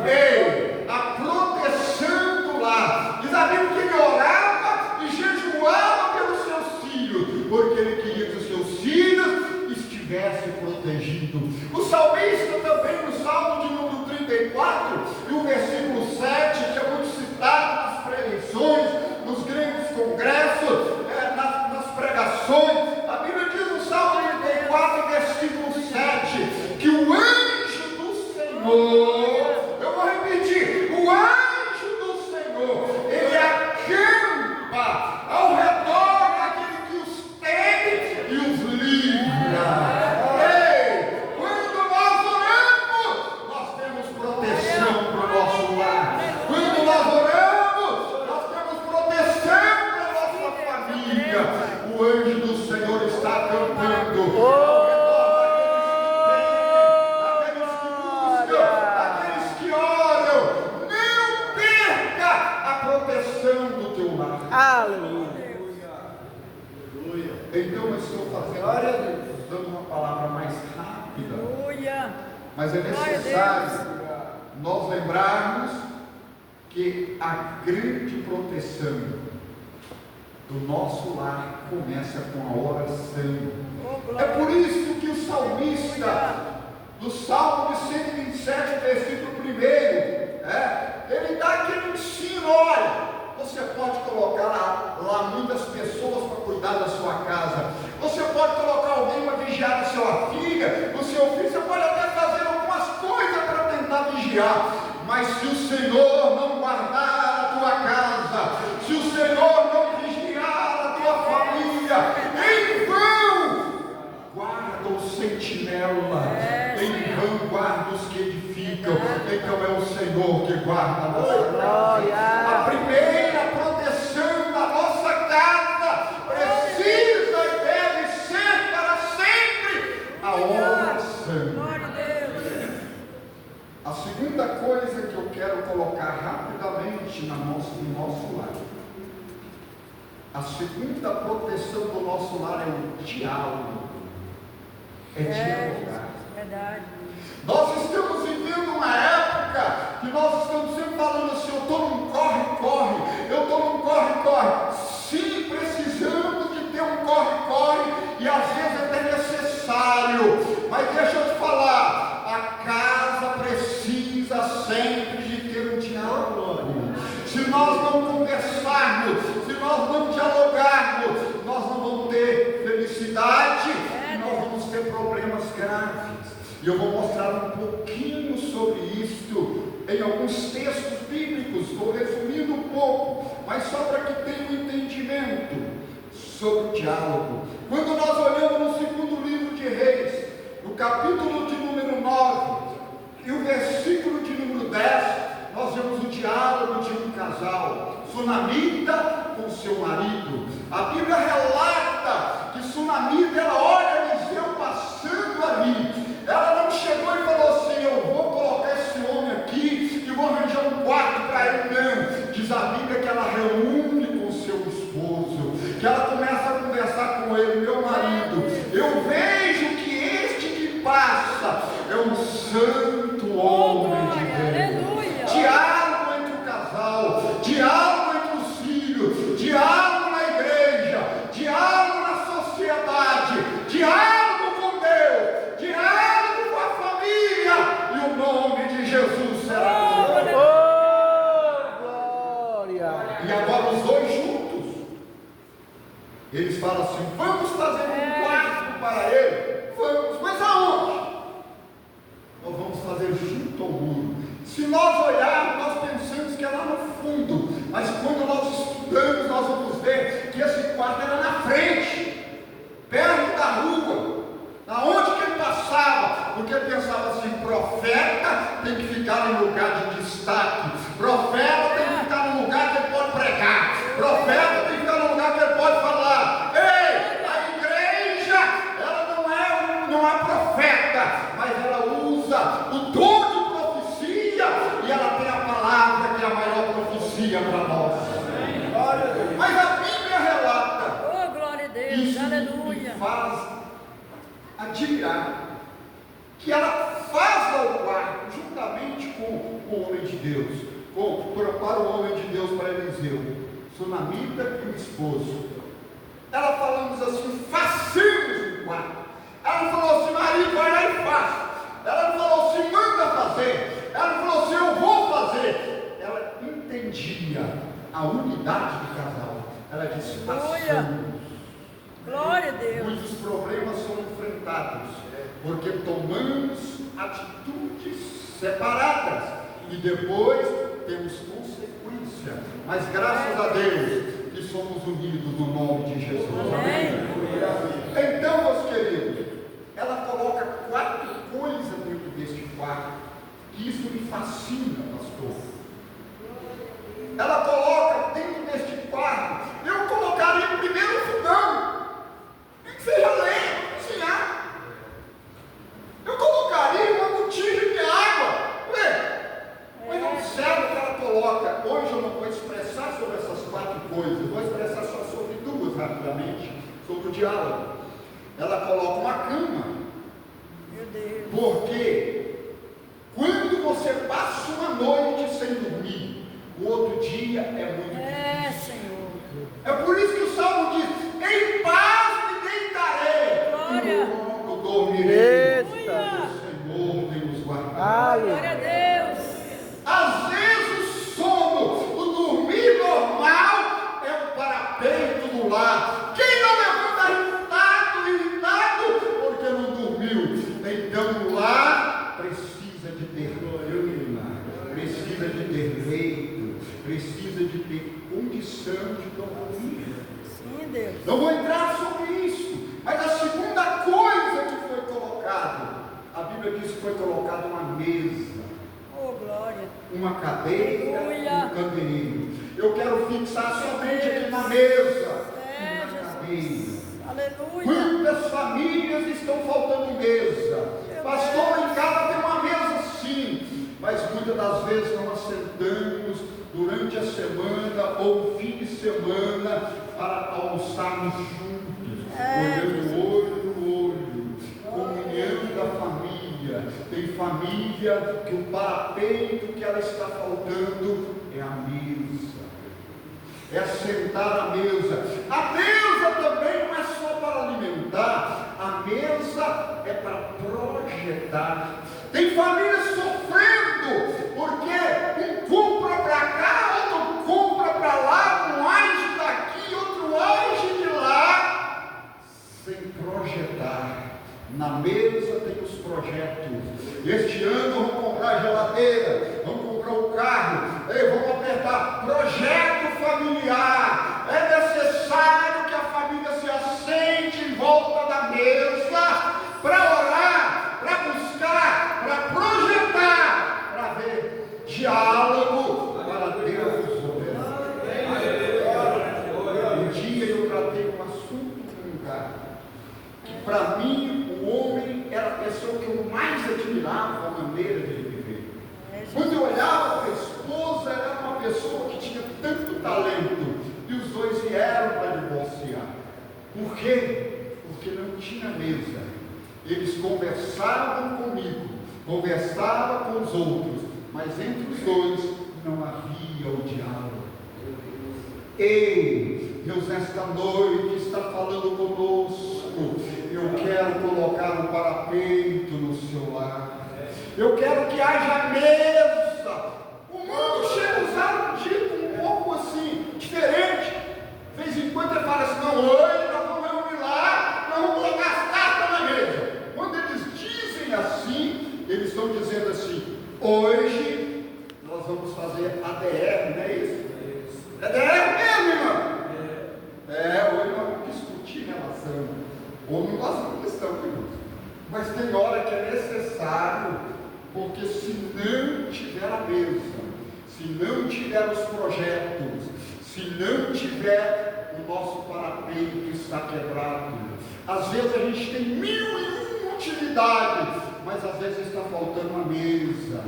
Ei, a proteção do lar. Diz a Bíblia que ele orava e jejuava pelos seus filhos, porque ele queria que os seus filhos estivessem protegidos. O salmista também, no Salmo de número 34, e o versículo 7, que é muito citado nas pregações, nos grandes congressos, nas pregações, a Bíblia diz no Salmo 34, versículo 7, que o anjo do Senhor, eu vou repetir, o anjo do Senhor, ele acampa ao redor daquele que os teme e os livra. Ei, quando nós oramos, nós temos proteção para o nosso lar. Quando nós oramos, nós temos proteção para a nossa família. O anjo do Senhor está acampando ao redor daqueles que buscam, aqueles que oram. Não perca a proteção do teu lar. Aleluia. Então eu estou fazendo, dando uma palavra mais rápida, mas é necessário nós lembrarmos que a grande proteção do nosso lar começa com a oração. É por isso que o salmista, no Salmo de 127, versículo 1, ele dá aquele ensino: olha, você pode colocar lá muitas pessoas para cuidar da sua casa, você pode colocar alguém para vigiar a sua filha, o seu filho, você pode até fazer algumas coisas para tentar vigiar, mas se o Senhor não guardar a tua casa, se o Senhor não vigiar a tua família, em vão guarda o sentinela, em vão guarda os que edificam. Então é o Senhor que guarda a nossa casa. A primeira proteção da nossa casa precisa e deve ser para sempre a oração. A segunda coisa que eu quero colocar rapidamente no nosso lar, a segunda proteção do nosso lar é o diálogo, é dialogar. Verdade. Nós estamos vivendo e às vezes até necessário. Mas deixa eu te falar, a casa precisa sempre de ter um diálogo. Se nós não conversarmos, se nós não dialogarmos, nós não vamos ter felicidade e nós vamos ter problemas graves. E eu vou mostrar um pouquinho sobre isto em alguns textos bíblicos. Estou resumindo um pouco, mas só para que tenha um entendimento sobre o diálogo. Quando nós olhamos no segundo livro de Reis, no capítulo de número 9 e o versículo de número 10, nós vemos o diálogo de um casal, Sunamita com seu marido. A Bíblia relata que Sunamita, ela olha Eliseu passando ali. Ela não chegou e falou assim: eu vou colocar esse homem aqui e vou arranjar um quarto para ele. Não. Diz a Bíblia que ela reúne com seu esposo, que ela começa a conversar com ele: meu marido, eu vejo que este que passa é um santo homem de Deus. Diálogo entre o casal, diálogo entre os filhos, diálogo na igreja, diálogo na sociedade, diálogo com Deus, diálogo com a família, e o nome de Jesus será glória. E agora os dois juntos, eles falam assim: vamos fazer um quarto para ele. Vamos, mas aonde? Nós vamos fazer junto ao muro. Se nós olharmos, nós pensamos que é lá no fundo, mas quando nós estudamos, nós vamos ver que esse quarto era na frente, perto da rua, na onde que ele passava, porque ele pensava assim: profeta tem que ficar em lugar de destaque, profeta tem que ficar no lugar que ele pode pregar, profeta tem que ficar no lugar que ele pode falar. Ei, a igreja, ela não é profeta, mas ela usa o dom de profecia, e ela tem a palavra que é a maior profecia para nós. Mas a Bíblia relata, glória a Deus, isso aleluia, me faz admirar que ela faz lá o quarto juntamente com o homem de Deus, para o homem de Deus, para Eliseu, Sunamita e o esposo. Ela falamos assim: façamos um quarto. Ela não falou assim: marido, vai lá e faz. Ela não falou assim: manda fazer. Ela não falou assim: eu vou fazer. Ela entendia a unidade do casal. Ela disse: façamos. Glória a Deus. Muitos problemas são enfrentados porque tomamos atitudes separadas e depois temos consequência. Mas graças a Deus que somos unidos no nome de Jesus. Amém. Então, meus queridos, ela coloca 4 coisas dentro deste quarto, que isso me fascina, pastor. Ela coloca dentro deste quarto, eu colocaria o primeiro fogão, que seja lenha, cozinhar. Eu colocaria uma botija de água. Mas observa que ela coloca. Hoje eu não vou expressar sobre essas 4 coisas, eu vou expressar só sobre 2 rapidamente, sobre o diálogo. Ela coloca uma cama. Meu Deus. Porque quando você passa uma noite sem dormir, o outro dia é muito difícil. Senhor. É por isso que o Salmo diz: em paz me deitarei, glória, e logo dormirei. O Senhor tem nos guardado. Glória a Deus. Às vezes o sono, o dormir normal, é o parapeito do lar. Quem não levanta irritado, porque não dormiu? Então o lar precisa de ter cama, precisa de ter leito, precisa de ter condição de dormir. Sim, Deus. Não vou entrar sobre isso, mas a segunda coisa que foi colocada, a Bíblia diz que foi colocada uma mesa, glória, uma cadeira, aleluia, um candeeiro. Eu quero fixar somente aqui na mesa e na cadeira. Aleluia. Quantas famílias estão faltando mesa? Pastor, em casa tem uma mesa sim, mas muitas das vezes nós sentamos durante a semana ou fim de semana para almoçarmos juntos, olhando olho no olho, comunhão da família. Tem família que o parapeito que ela está faltando é a mesa, é sentar à mesa. A mesa também não é só para alimentar, projetar. Tem famílias sofrendo, porque um compra para cá, outro compra para lá, um age daqui, outro age de lá, sem projetar. Na mesa tem os projetos. Este ano vamos comprar a geladeira, vamos comprar o carro, vamos apertar. Projeto familiar. É necessário que a família se assente em volta da mesa para orar, para buscar, para projetar, para ver diálogo para Deus obedecer. Um dia eu tratei um assunto num lugar que para mim o homem era a pessoa que eu mais admirava a maneira de ele viver. Quando eu olhava para a esposa, era uma pessoa que tinha tanto talento, e os dois vieram para divorciar. Por quê? Porque não tinha mesa. Eles conversavam comigo, conversavam com os outros, mas entre os dois não havia o diálogo. Ei, Deus nesta noite está falando conosco. Eu quero colocar um parapeito no seu lar. Eu quero que haja mesa. O mundo chega a usar um dito um pouco assim, diferente. De vez em quando ele fala assim: não, hoje nós vamos reunir lá, nós vamos colocar as cartas na mesa. Quando eles dizem assim, eles estão dizendo assim: hoje nós vamos fazer ADR, não é isso? ADR mesmo, irmão. Hoje nós vamos discutir relação. Ou não nós não estamos, irmãos. Mas tem hora que é necessário, porque se não tiver a mesa, se não tiver os projetos, se não tiver o nosso parapeito está quebrado. Às vezes a gente tem 1001 utilidades, mas às vezes está faltando uma mesa.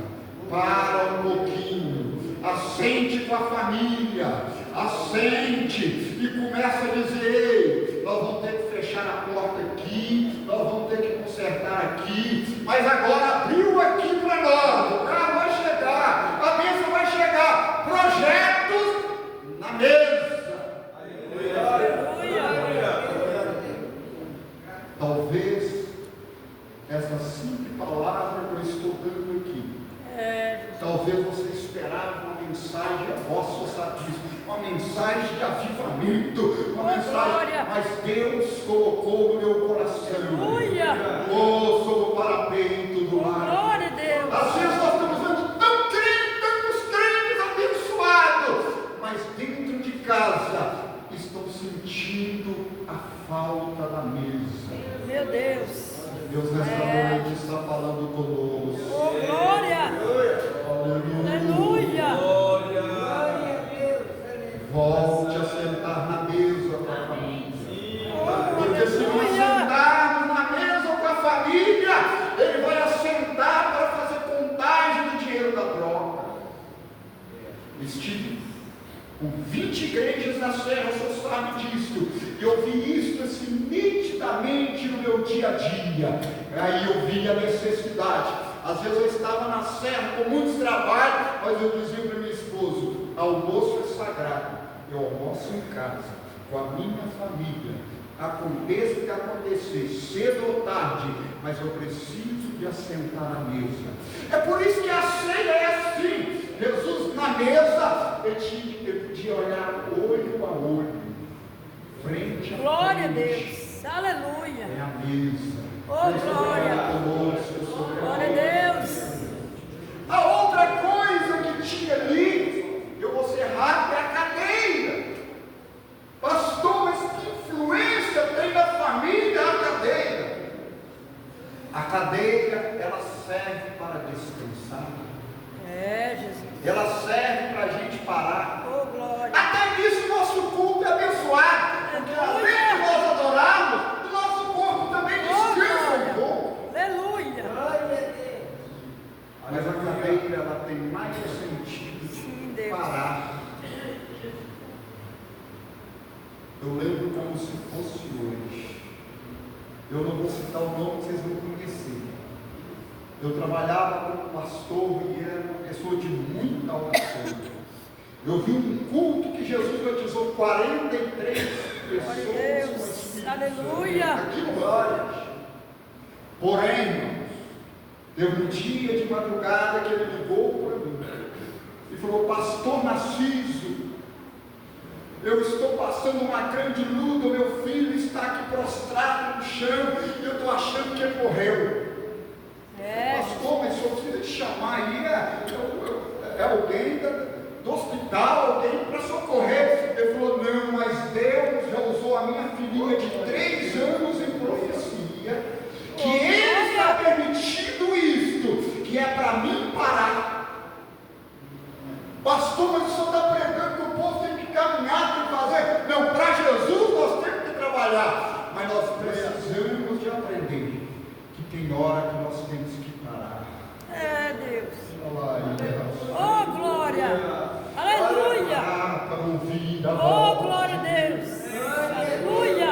Para um pouquinho, assente com a família, assente e começa a dizer: ei, nós vamos ter que fechar a porta aqui, nós vamos ter que consertar aqui, mas agora abriu aqui para nós, o carro vai chegar, a bênção vai chegar, projetos na mesa. Talvez essa simples palavra que eu estou dando aqui, talvez você esperava uma mensagem, a voz socialista, uma mensagem de avivamento, uma mensagem, mas Deus colocou no meu coração, sobre o parapeito do lar. Às vezes nós estamos vendo tantos crentes abençoados, mas dentro de casa estão sentindo a falta da mesa. Meu Deus. Deus nesta noite está falando conosco. Oh, glória! Aleluia! Volte a sentar na mesa com a família. Porque se nós sentarmos na mesa com a família, ele vai assentar para fazer contagem do dinheiro da troca. Estive com 20 igrejas na Serra, você sabe disso. E eu vi isso assim nitidamente no meu dia a dia. Aí eu vi a necessidade. Às vezes eu estava na Serra com muitos trabalhos, mas eu dizia para minha esposa: almoço é sagrado. Eu almoço em casa, com a minha família. Aconteça o que acontecer, cedo ou tarde, mas eu preciso de assentar à mesa. É por isso que a ceia é assim. Jesus na mesa, ele podia olhar olho a olho, frente a frente. Glória a Deus, aleluia. É a mesa. Oh, glória. Glória a Deus. A outra coisa que tinha ali, eu vou ser rápido, é a cadeira. Pastor, mas que influência tem na família a cadeira? A cadeira, ela serve para descansar. Jesus. Ela serve para a gente parar. Oh, glória. Até nisso nosso culto é abençoado. Porque além de nós adorarmos, o nosso corpo também descansa um pouco. Aleluia. Mas a cadeira, ela tem mais sentido de parar. Eu lembro como se fosse hoje. Eu não vou citar o nome, vocês vão conhecer. Eu trabalhava como pastor e era uma pessoa de muita oração. Eu vi um culto que Jesus batizou 43 pessoas. Aleluia. Aqui no Glória. Porém, Teve um dia de madrugada que ele ligou para mim e falou: pastor Narciso, eu estou passando uma grande luta, meu filho está aqui prostrado no chão e eu estou achando que ele morreu. Pastor, mas se eu preciso te chamar aí, é alguém do hospital, alguém para socorrer. Ele falou: não, mas Deus já usou a minha filhinha de 3 anos em profecia, que Ele está permitindo isto, que é para mim parar. Pastor, mas o senhor está pregando que o povo tem que caminhar, tem que fazer. Não, para Jesus nós temos que trabalhar, mas nós precisamos de aprender que tem hora que nós temos que parar. Deus. Oh, glória. Aleluia. Parar para ouvir a Oh, voz. glória a Deus. Aleluia.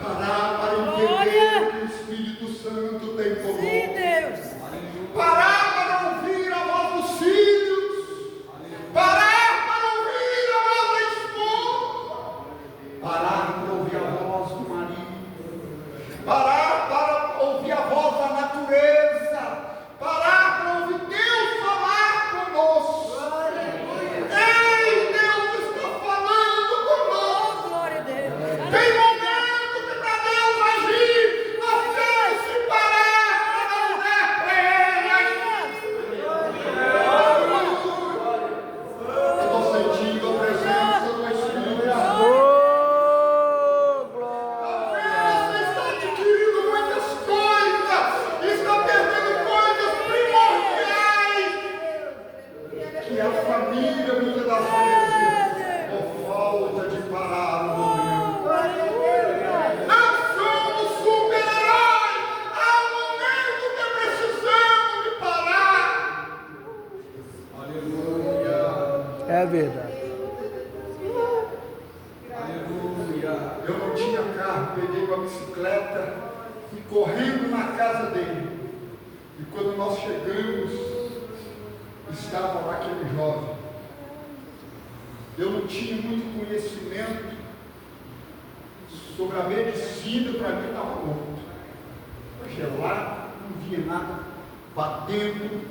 Parar para entender o que o Espírito Santo tem conosco. Sim, Deus. Parar para ouvir a voz dos filhos. Parar para ouvir a voz da esposa. Parar para ouvir a voz do marido. Parar para ouvir a voz da natureza. Parar para ouvir Deus falar conosco. Ei, Deus está falando conosco. Oh, glória a Deus. Tem momento que para Deus agir, nós temos que parar para não dar para ele. Eu estou sentindo a presença do Espírito. Talvez você está adquirindo muitas coisas, está perdendo coisas primordiais, que a família muitas das vezes, por falta de parar no momento. Não somos super-heróis, há um momento que precisamos de parar. Aleluia. É verdade. Eu não tinha carro, peguei uma bicicleta e correndo na casa dele. E quando nós chegamos, estava lá aquele jovem. Eu não tinha muito conhecimento sobre a medicina, para mim estava morto. Gelado, não via nada, batendo,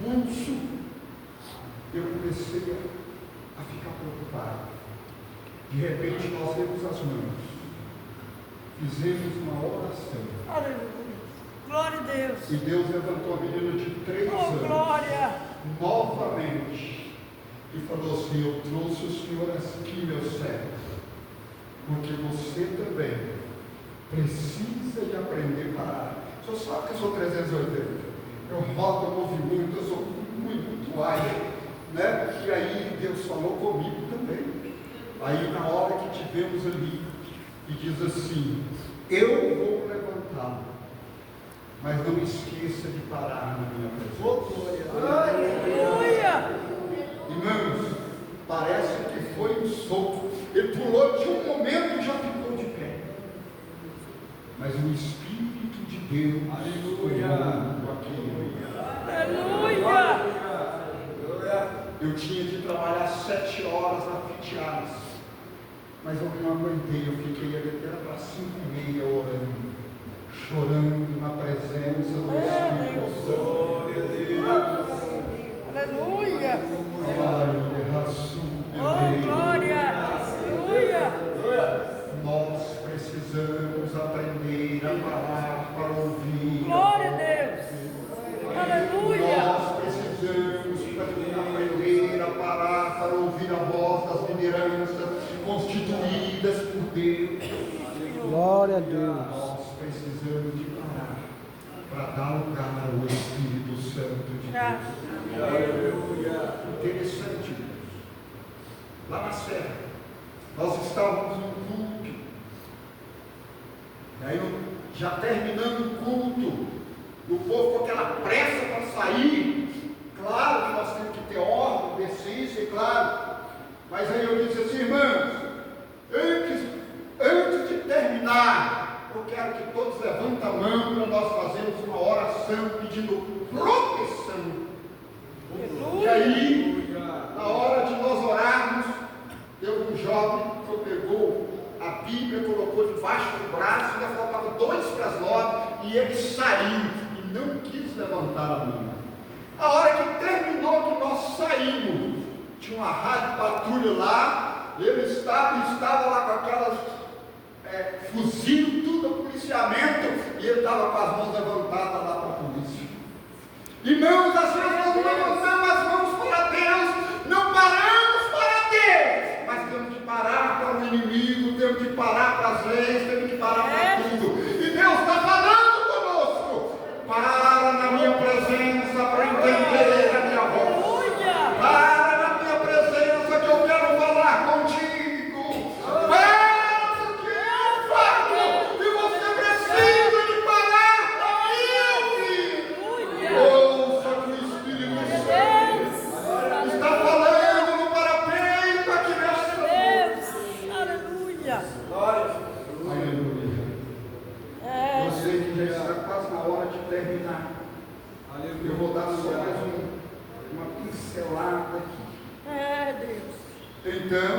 pulso. Eu comecei a ficar preocupado. De repente nós demos as mãos, fizemos uma oração. Aleluia. Glória a Deus. E Deus levantou a menina de 3 Oh, anos, glória. novamente, e falou assim: eu trouxe o Senhor aqui, meu servo, porque você também precisa de aprender a parar. O senhor sabe que eu sou 380, eu rodo o movimento, eu sou muito ágil, né? E aí Deus falou comigo também. Aí na hora que tivemos ali, e diz assim: eu vou levantá-lo, mas não esqueça de parar na minha presença. Aleluia. Irmãos, parece que foi um soco. Ele pulou de um momento e já ficou de pé. Mas o Espírito de Deus foi aqui. Aleluia. Eu tinha de trabalhar 7 horas na Fitiares, mas eu não aguentei. Eu fiquei ali até para 5h30 orando, chorando na presença do Espírito Santo. Aleluia. Oh, glória. Aleluia. Nós precisamos aprender a parar para ouvir. Glória a Deus. Aleluia. Nós precisamos aprender a parar para ouvir a voz das lideranças constituídas por Deus. Glória a Deus. Nós precisamos de parar para dar lugar ao Espírito Santo de Deus. Aleluia. Interessante, irmãos. Lá na Serra, nós estávamos no culto. E aí, já terminando o culto, o povo com aquela pressa para sair. Claro que nós temos que ter ordem, decência, claro. Mas aí eu disse assim: irmãos, antes de terminar, eu quero que todos levantem a mão para nós fazermos uma oração pedindo proteção. E aí, na hora de nós orarmos, teve um jovem que pegou a a Bíblia, colocou debaixo do braço, ainda faltava 2 para as 9, e ele saiu e não quis levantar a mão. A hora que terminou, que nós saímos, tinha uma rádio patrulha lá, ele estava lá com aquelas fuzil, tudo o policiamento, e ele estava com as mãos levantadas lá para a polícia. Irmãos, às vezes nós não levantamos as mãos para Deus, não paramos para Deus, mas temos que parar para o inimigo, temos que parar para as leis, temos que parar para tudo. E Deus está falando conosco. Para na minha presença para entender a minha voz. Para na minha presença que eu quero falar contigo. Para porque eu falo e você precisa de parar para ouvir. Ouça que o Espírito Santo está falando no parapeito aqui nesta noite. Aleluia. Aleluia. Eu sei que já está quase na hora de terminar. Eu vou dar só mais uma pincelada aqui. Deus. Então,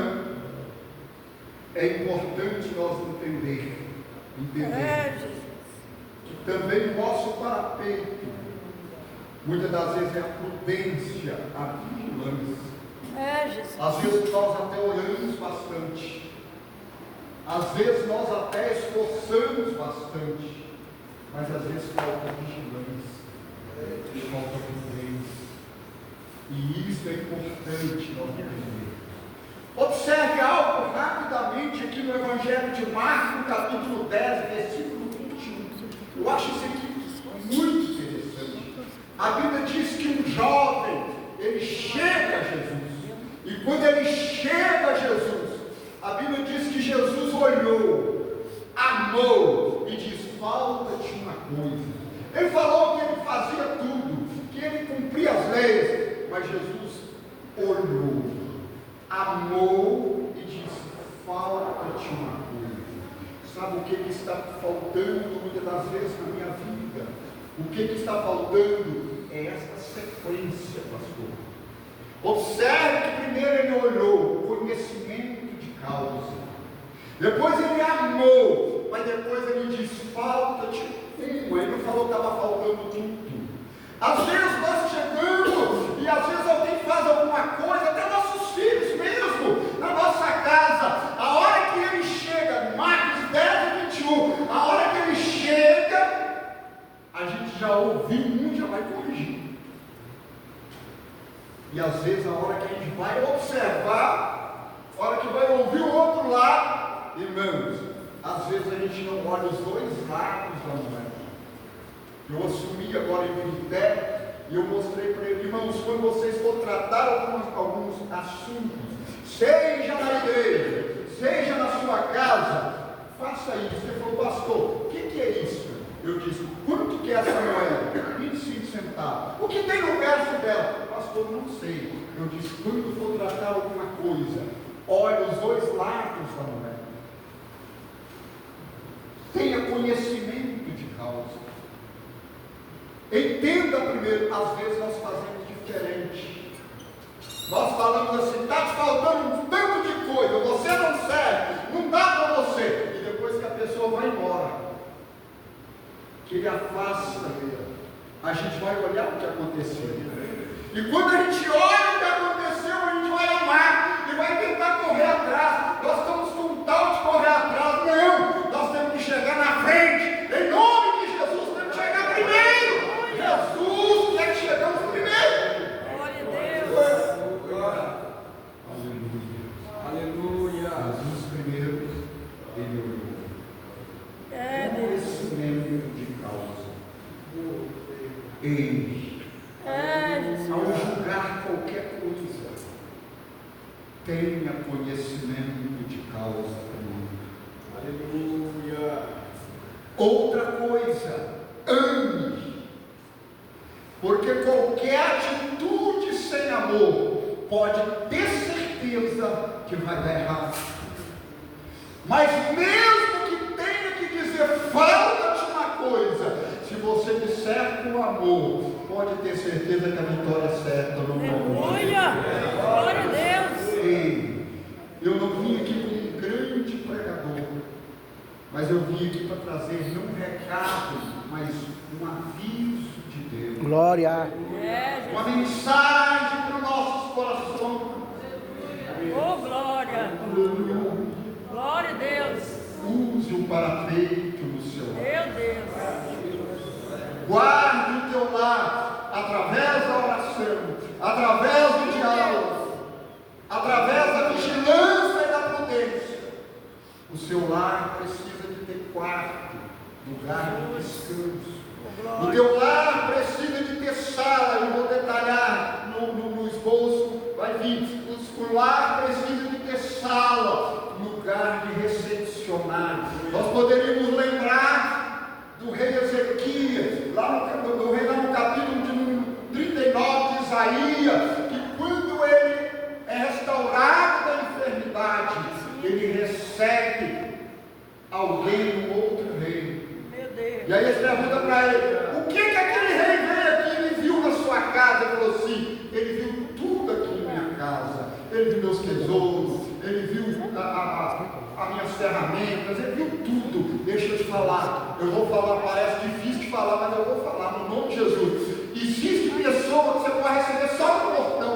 é importante nós entender que também o nosso parapeito, muitas das vezes, é a prudência, a vigilância. Às vezes nós até oramos bastante. Às vezes nós até esforçamos bastante, mas às vezes falta vigilância, falta prudência. E isso é importante nós entender. Observe algo rapidamente aqui no Evangelho de Marcos, no capítulo 10, versículo 21. Eu acho isso aqui muito interessante. A Bíblia diz que um jovem, ele chega a Jesus. E quando ele chega a Jesus, a Bíblia diz que Jesus olhou, amou e diz: falta-te uma coisa. Ele falou que ele fazia tudo, que ele cumpria as leis, mas Jesus olhou, amou e disse: falta-te uma coisa. Sabe o que está faltando muitas das vezes na minha vida? O que está faltando é esta sequência, pastor. Observe que primeiro ele olhou, conhecimento de causa. Depois ele amou, mas depois ele disse: falta-te uma. Ele não falou que estava faltando tudo. Às vezes nós chegamos e às vezes alguém faz alguma coisa, até nossos filhos mesmo, na nossa casa. A hora que ele chega, Marcos 10, 21, a hora que ele chega, a gente já ouviu um, já vai corrigir. E às vezes a hora que a gente vai observar, a hora que vai ouvir o outro lado, irmãos, às vezes a gente não olha os 2 lados da moeda. Eu assumi agora em Vité e eu mostrei para ele: irmãos, quando vocês for tratar alguns assuntos, seja na igreja, seja na sua casa, faça isso. Ele falou: pastor, o que é isso? Eu disse: quanto que é essa moeda? 25 centavos. O que tem no verso dela? Pastor, não sei. Eu disse: quando for tratar alguma coisa, olhe os 2 lados da moeda. Tenha conhecimento de causa. Entenda primeiro. Às vezes nós fazemos diferente. Nós falamos assim: está te faltando um tanto de coisa, você não serve, não dá para você. E depois que a pessoa vai embora, que ele afasta dele, a gente vai olhar o que aconteceu. E quando a gente olha o que aconteceu, a gente vai amar e vai tentar correr atrás. Nós estamos com um tal de correr atrás. Não, nós temos que chegar na frente. Em nome de Jesus, temos que chegar primeiro. Jesus quer que chegamos primeiro. Glória a Deus. Aleluia. Jesus primeiro, ele olhou. Conhecimento de causa. Ao julgar qualquer coisa, tenha conhecimento de causa. Aleluia. Outra coisa, ame. Porque qualquer atitude sem amor pode ter certeza que vai dar errado. Mas mesmo que tenha que dizer falta-te uma coisa, se você disser com amor, pode ter certeza que a vitória é certa no nome de Jesus. Glória a Deus. Ei, eu não vim aqui como um grande pregador, Mas eu vim aqui para trazer não um recado, mas um aviso de Deus. Glória. Uma mensagem para os nossos corações. Oh, glória. Glória a Deus. Use o parapeito no seu lar. Meu Deus. Guarde o teu lar através da oração, através do diálogo, através da vigilância e da prudência. O seu lar precisa de ter quarto, lugar de descanso. O teu lar precisa de ter sala. Eu vou detalhar no esboço, vai vir. O lar precisa de ter sala, lugar de recepcionar. Nós poderíamos lembrar do rei Ezequias, lá no capítulo de número 39 de Isaías, que quando ele é restaurado da enfermidade, ele recebe alguém do outro rei. Meu Deus. E aí ele pergunta para ele: o que aquele rei veio aqui? Ele viu na sua casa. Ele falou assim: ele viu tudo aqui em minha casa. Ele viu meus tesouros, ele viu as minhas ferramentas, ele viu tudo. Deixa eu te falar, eu vou falar, parece difícil de falar, mas eu vou falar no nome de Jesus. Existem pessoas que você pode receber só no portão.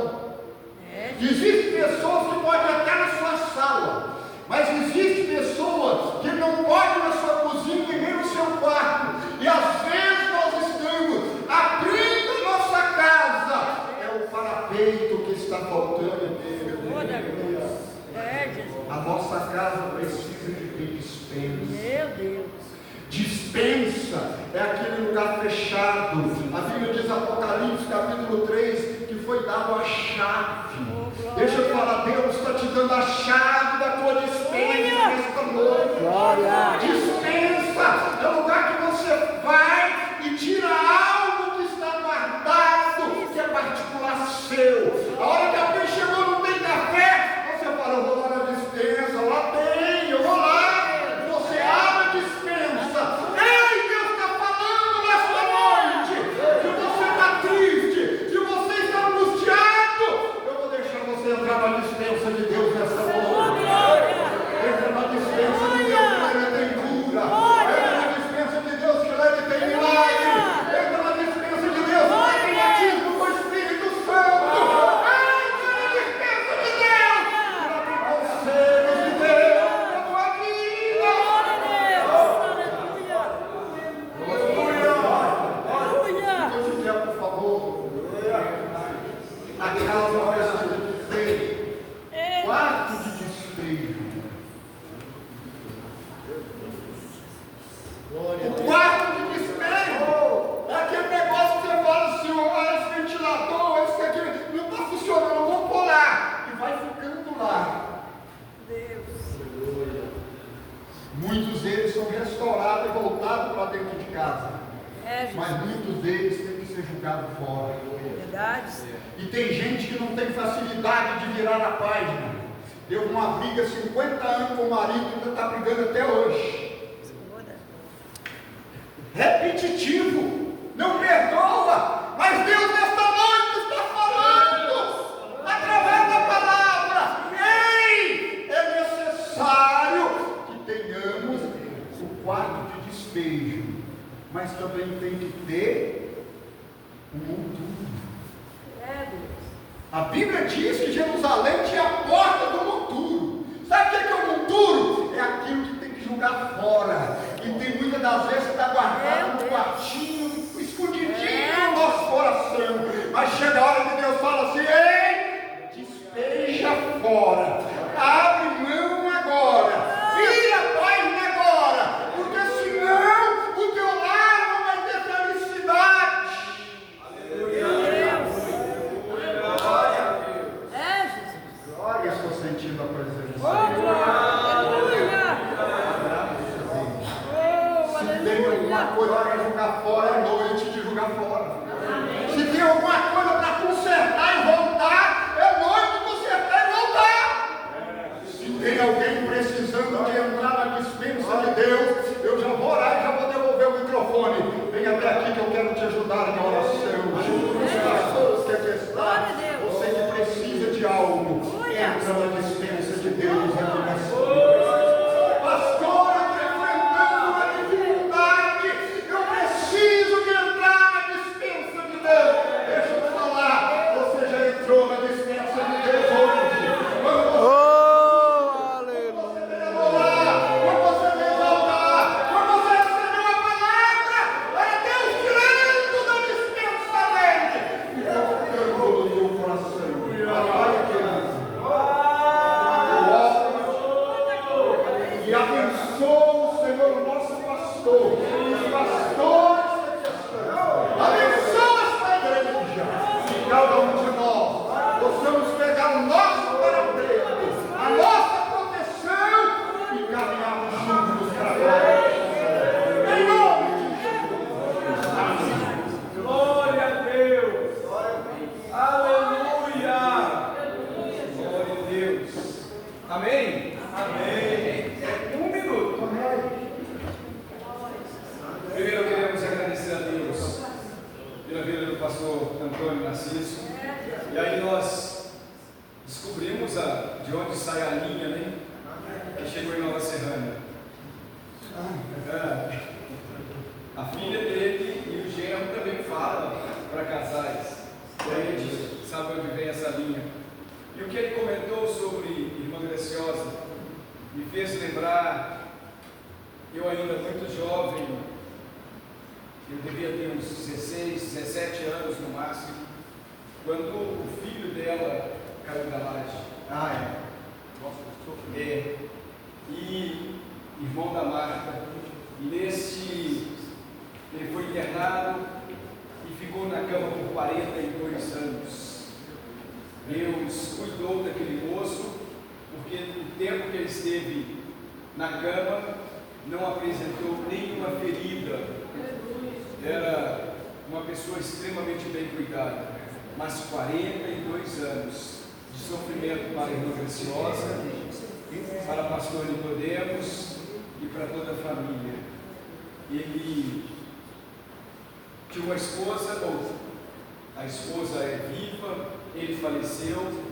Existem pessoas que podem até na sua sala, mas existem pessoas que não podem na sua cozinha e nem no seu quarto. E às vezes nós estamos abrindo a nossa casa, é o parapeito que está faltando. A nossa casa precisa de ter dispensa. Meu Deus. Dispensa é aquele lugar fechado. A Bíblia diz, Apocalipse capítulo 3, que foi dado a chave. Deixa eu falar, Deus está te dando a chave da tua dispensa nesta noite. Dispensa é o lugar que você vai e tira algo que está guardado, que é particular seu. A hora que alguém chegou não tem café, você fala: eu vou lá na dispensa, lá tem, eu vou lá. E você abre a dispensa. Ei, Deus está falando nesta noite. Se você está triste, se você está angustiado, eu vou deixar você entrar na dispensa de Deus nesta noite. Entra na dispensa de Deus que ele tem cura. Entra na dispensa de Deus que ele tem milagre. Entra na dispensa de Deus que ele tem batismo com o Espírito Santo. Entra na dispensa de Deus. Conselhos de Deus na tua vida. Deus te quer, por favor. A casa precisa de despejo. Quarto de despejo. O quarto de despejo é aquele negócio que você fala assim: esse ventilador, esse aqui não está funcionando, eu vou pôr lá. E vai ficando lá. Muitos deles são restaurados e voltados para dentro de casa. Mas muitos deles têm que ser julgados fora. Verdade. E tem gente que não tem facilidade de virar a página. Deu uma briga 50 anos com o marido e ainda está brigando até hoje. Repetitivo, não perdoa, mas Deus nesta noite está falando através da palavra. Ei, é necessário que tenhamos o quarto de despejo, mas também tem que ter um monturo. A Bíblia diz que Jerusalém tinha a porta do monturo. Sabe o que é o monturo? É aquilo que tem que jogar fora. E tem muitas das vezes que está guardado no quartinho, escondidinho no nosso coração. Mas chega a hora que Deus fala assim: ei, despeja fora. Abre mão agora. Vira a página agora. Porque senão o teu lar não vai ter felicidade. Glória, estou sentindo a presença de Deus. Se tem alguma coisa para jogar fora, é noite de jogar fora. Se tem alguma coisa para consertar e voltar, é noite de consertar e voltar. Se tem alguém precisando de entrar na dispensa de Deus, eu já vou orar e já vou devolver o microfone. Vem até aqui que eu quero te ajudar em oração. Junto com os pastores que aqui estão. Você que precisa de algo, entra na dispensa de Deus aqui nessa noite. Pastora que enfrentou abençoa, Senhor, o nosso pastor, os pastores da questão. Abençoa esta igreja, que cada um de nós possamos pegar o nosso parapeito, a nossa proteção e caminharmos juntos para a glória. Em nome de Jesus. Amém. Glória a Deus. Aleluia. Glória a Deus. Amém? Amém. Um minuto. Primeiro queremos agradecer a Deus pela vida do pastor Antônio Narciso. E aí nós descobrimos de onde sai a linha, né? Que chegou em Nova Serrana. A filha dele e o genro também falam para casais. E aí a gente sabe onde vem essa linha. E o que ele comentou sobre Irmã Graciosa me fez lembrar, eu ainda muito jovem, eu devia ter uns 16, 17 anos no máximo, quando o filho dela caiu da laje. E irmão da Marta, e ele foi internado e ficou na cama por 42 anos. Deus cuidou daquele moço, porque o tempo que ele esteve na cama não apresentou nenhuma ferida. Era uma pessoa extremamente bem cuidada, mas 42 anos de sofrimento para a irmã Graciosa, para o pastor Nicodemos e para toda a família. Ele tinha uma esposa, a esposa é viva, ele faleceu,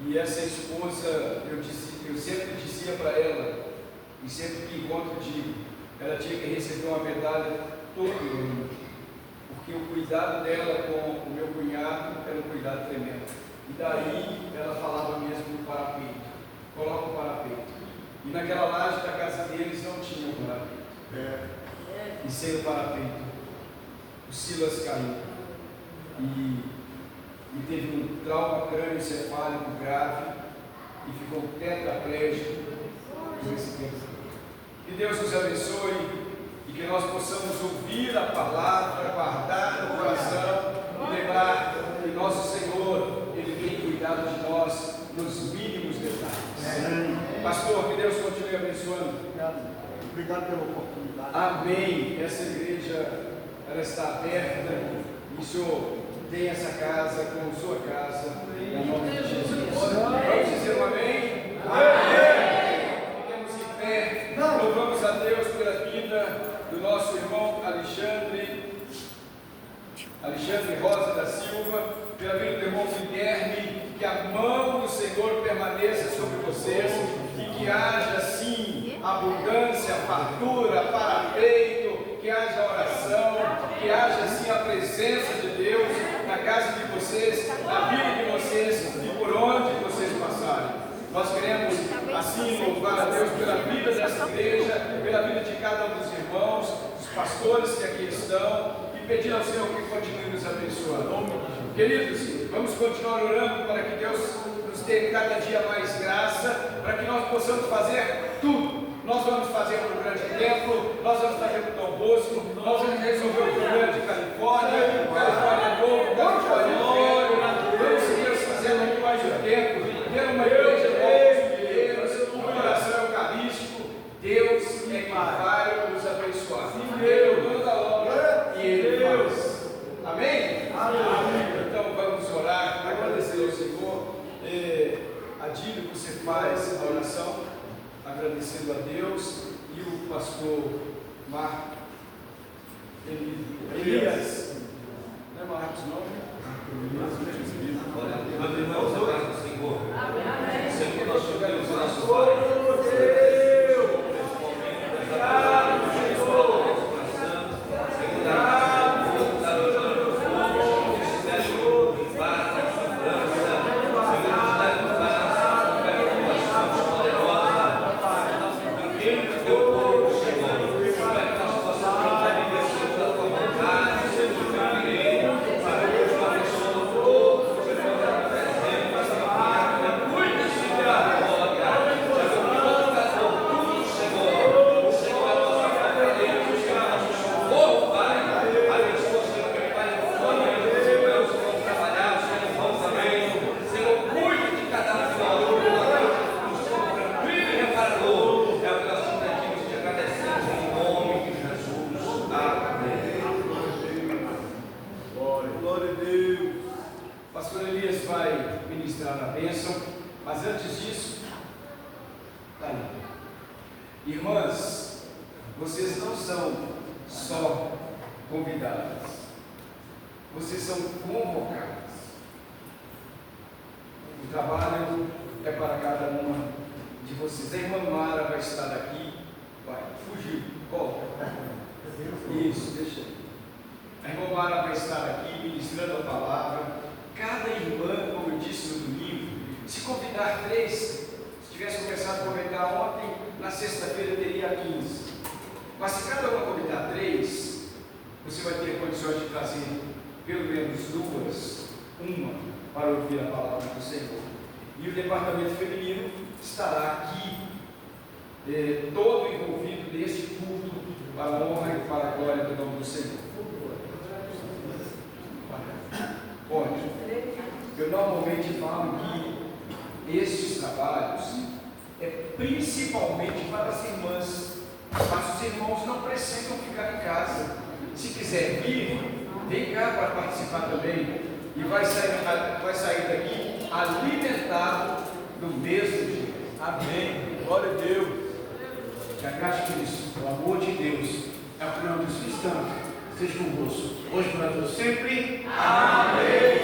e essa esposa, eu sempre dizia para ela, e sempre que encontro digo, ela tinha que receber uma medalha todo ano, porque o cuidado dela com o meu cunhado era um cuidado tremendo. E daí ela falava mesmo do parapeito, coloca o parapeito. E naquela laje da casa deles não tinha o parapeito. E sem o parapeito, o Silas caiu. E teve um trauma crânioencefálico grave e ficou tetraplégico nesse tempo. Que Deus nos abençoe e que nós possamos ouvir a palavra, guardar no coração e lembrar que nosso Senhor, Ele tem cuidado de nós nos mínimos detalhes. Pastor, que Deus continue abençoando. Obrigado pela oportunidade. Amém. Essa igreja, ela está aberta e o Senhor tem essa casa como sua casa, em nome de Jesus. Vamos dizer um amém? Amém. Fiquemos em pé. Louvamos a Deus pela vida do nosso irmão Alexandre Rosa da Silva, pela vida do irmão Guilherme. Que a mão do Senhor permaneça sobre vocês e que haja sim abundância, fartura, parapeito, que haja oração, que haja sim a presença de Deus na casa de vocês, na vida de vocês e por onde vocês passarem. Nós queremos assim louvar a Deus pela vida dessa igreja, pela vida de cada um dos irmãos, dos pastores que aqui estão, e pedir ao Senhor que continue nos abençoando. Queridos, vamos continuar orando para que Deus nos dê cada dia mais graça, para que nós possamos fazer tudo. Nós vamos fazer para o grande templo, nós vamos fazer para o Dom Bosco, nós vamos resolver o problema de Califórnia, Califórnia Novo, Califórnia Velho, vamos seguir fazendo aqui mais um tempo, ter uma igreja nova, jubileiros, um coração eucarístico. Deus é quem vai nos abençoar. Ele é o dono da obra e Ele faz. Amém? Amém. Então vamos orar, agradecer ao Senhor. Adílio, você faz a oração, agradecendo a Deus, e o pastor Marcos Elias, não é Marcos não? Quando irmãos orar no Senhor, Senhor, nós chegamos ao nosso Irmãs, vocês não são só convidadas, vocês são convocadas. O trabalho é para cada uma de vocês. A irmã Mara vai estar aqui. Vai, fugiu, volta. Isso, deixa aí. A irmã Mara vai estar aqui ministrando a palavra. Cada irmã, como eu disse no domingo, se convidar 3, se tivesse começado a convidar ontem, na sexta-feira teria 15. Mas se cada uma convidar 3, você vai ter condições de trazer pelo menos 2, uma para ouvir a palavra do Senhor. E o departamento feminino estará aqui, todo envolvido neste culto, para a honra e para a glória do nome do Senhor. Olha, eu normalmente falo que estes trabalhos é principalmente para as irmãs, mas os irmãos não precisam ficar em casa. Se quiser vir, vem cá para participar também, e vai sair daqui alimentado do mesmo jeito. Amém. Glória a Deus. Que a graça de Cristo, o amor de Deus, é a comunhão dos cristãos, seja convosco, hoje para todos sempre. Amém.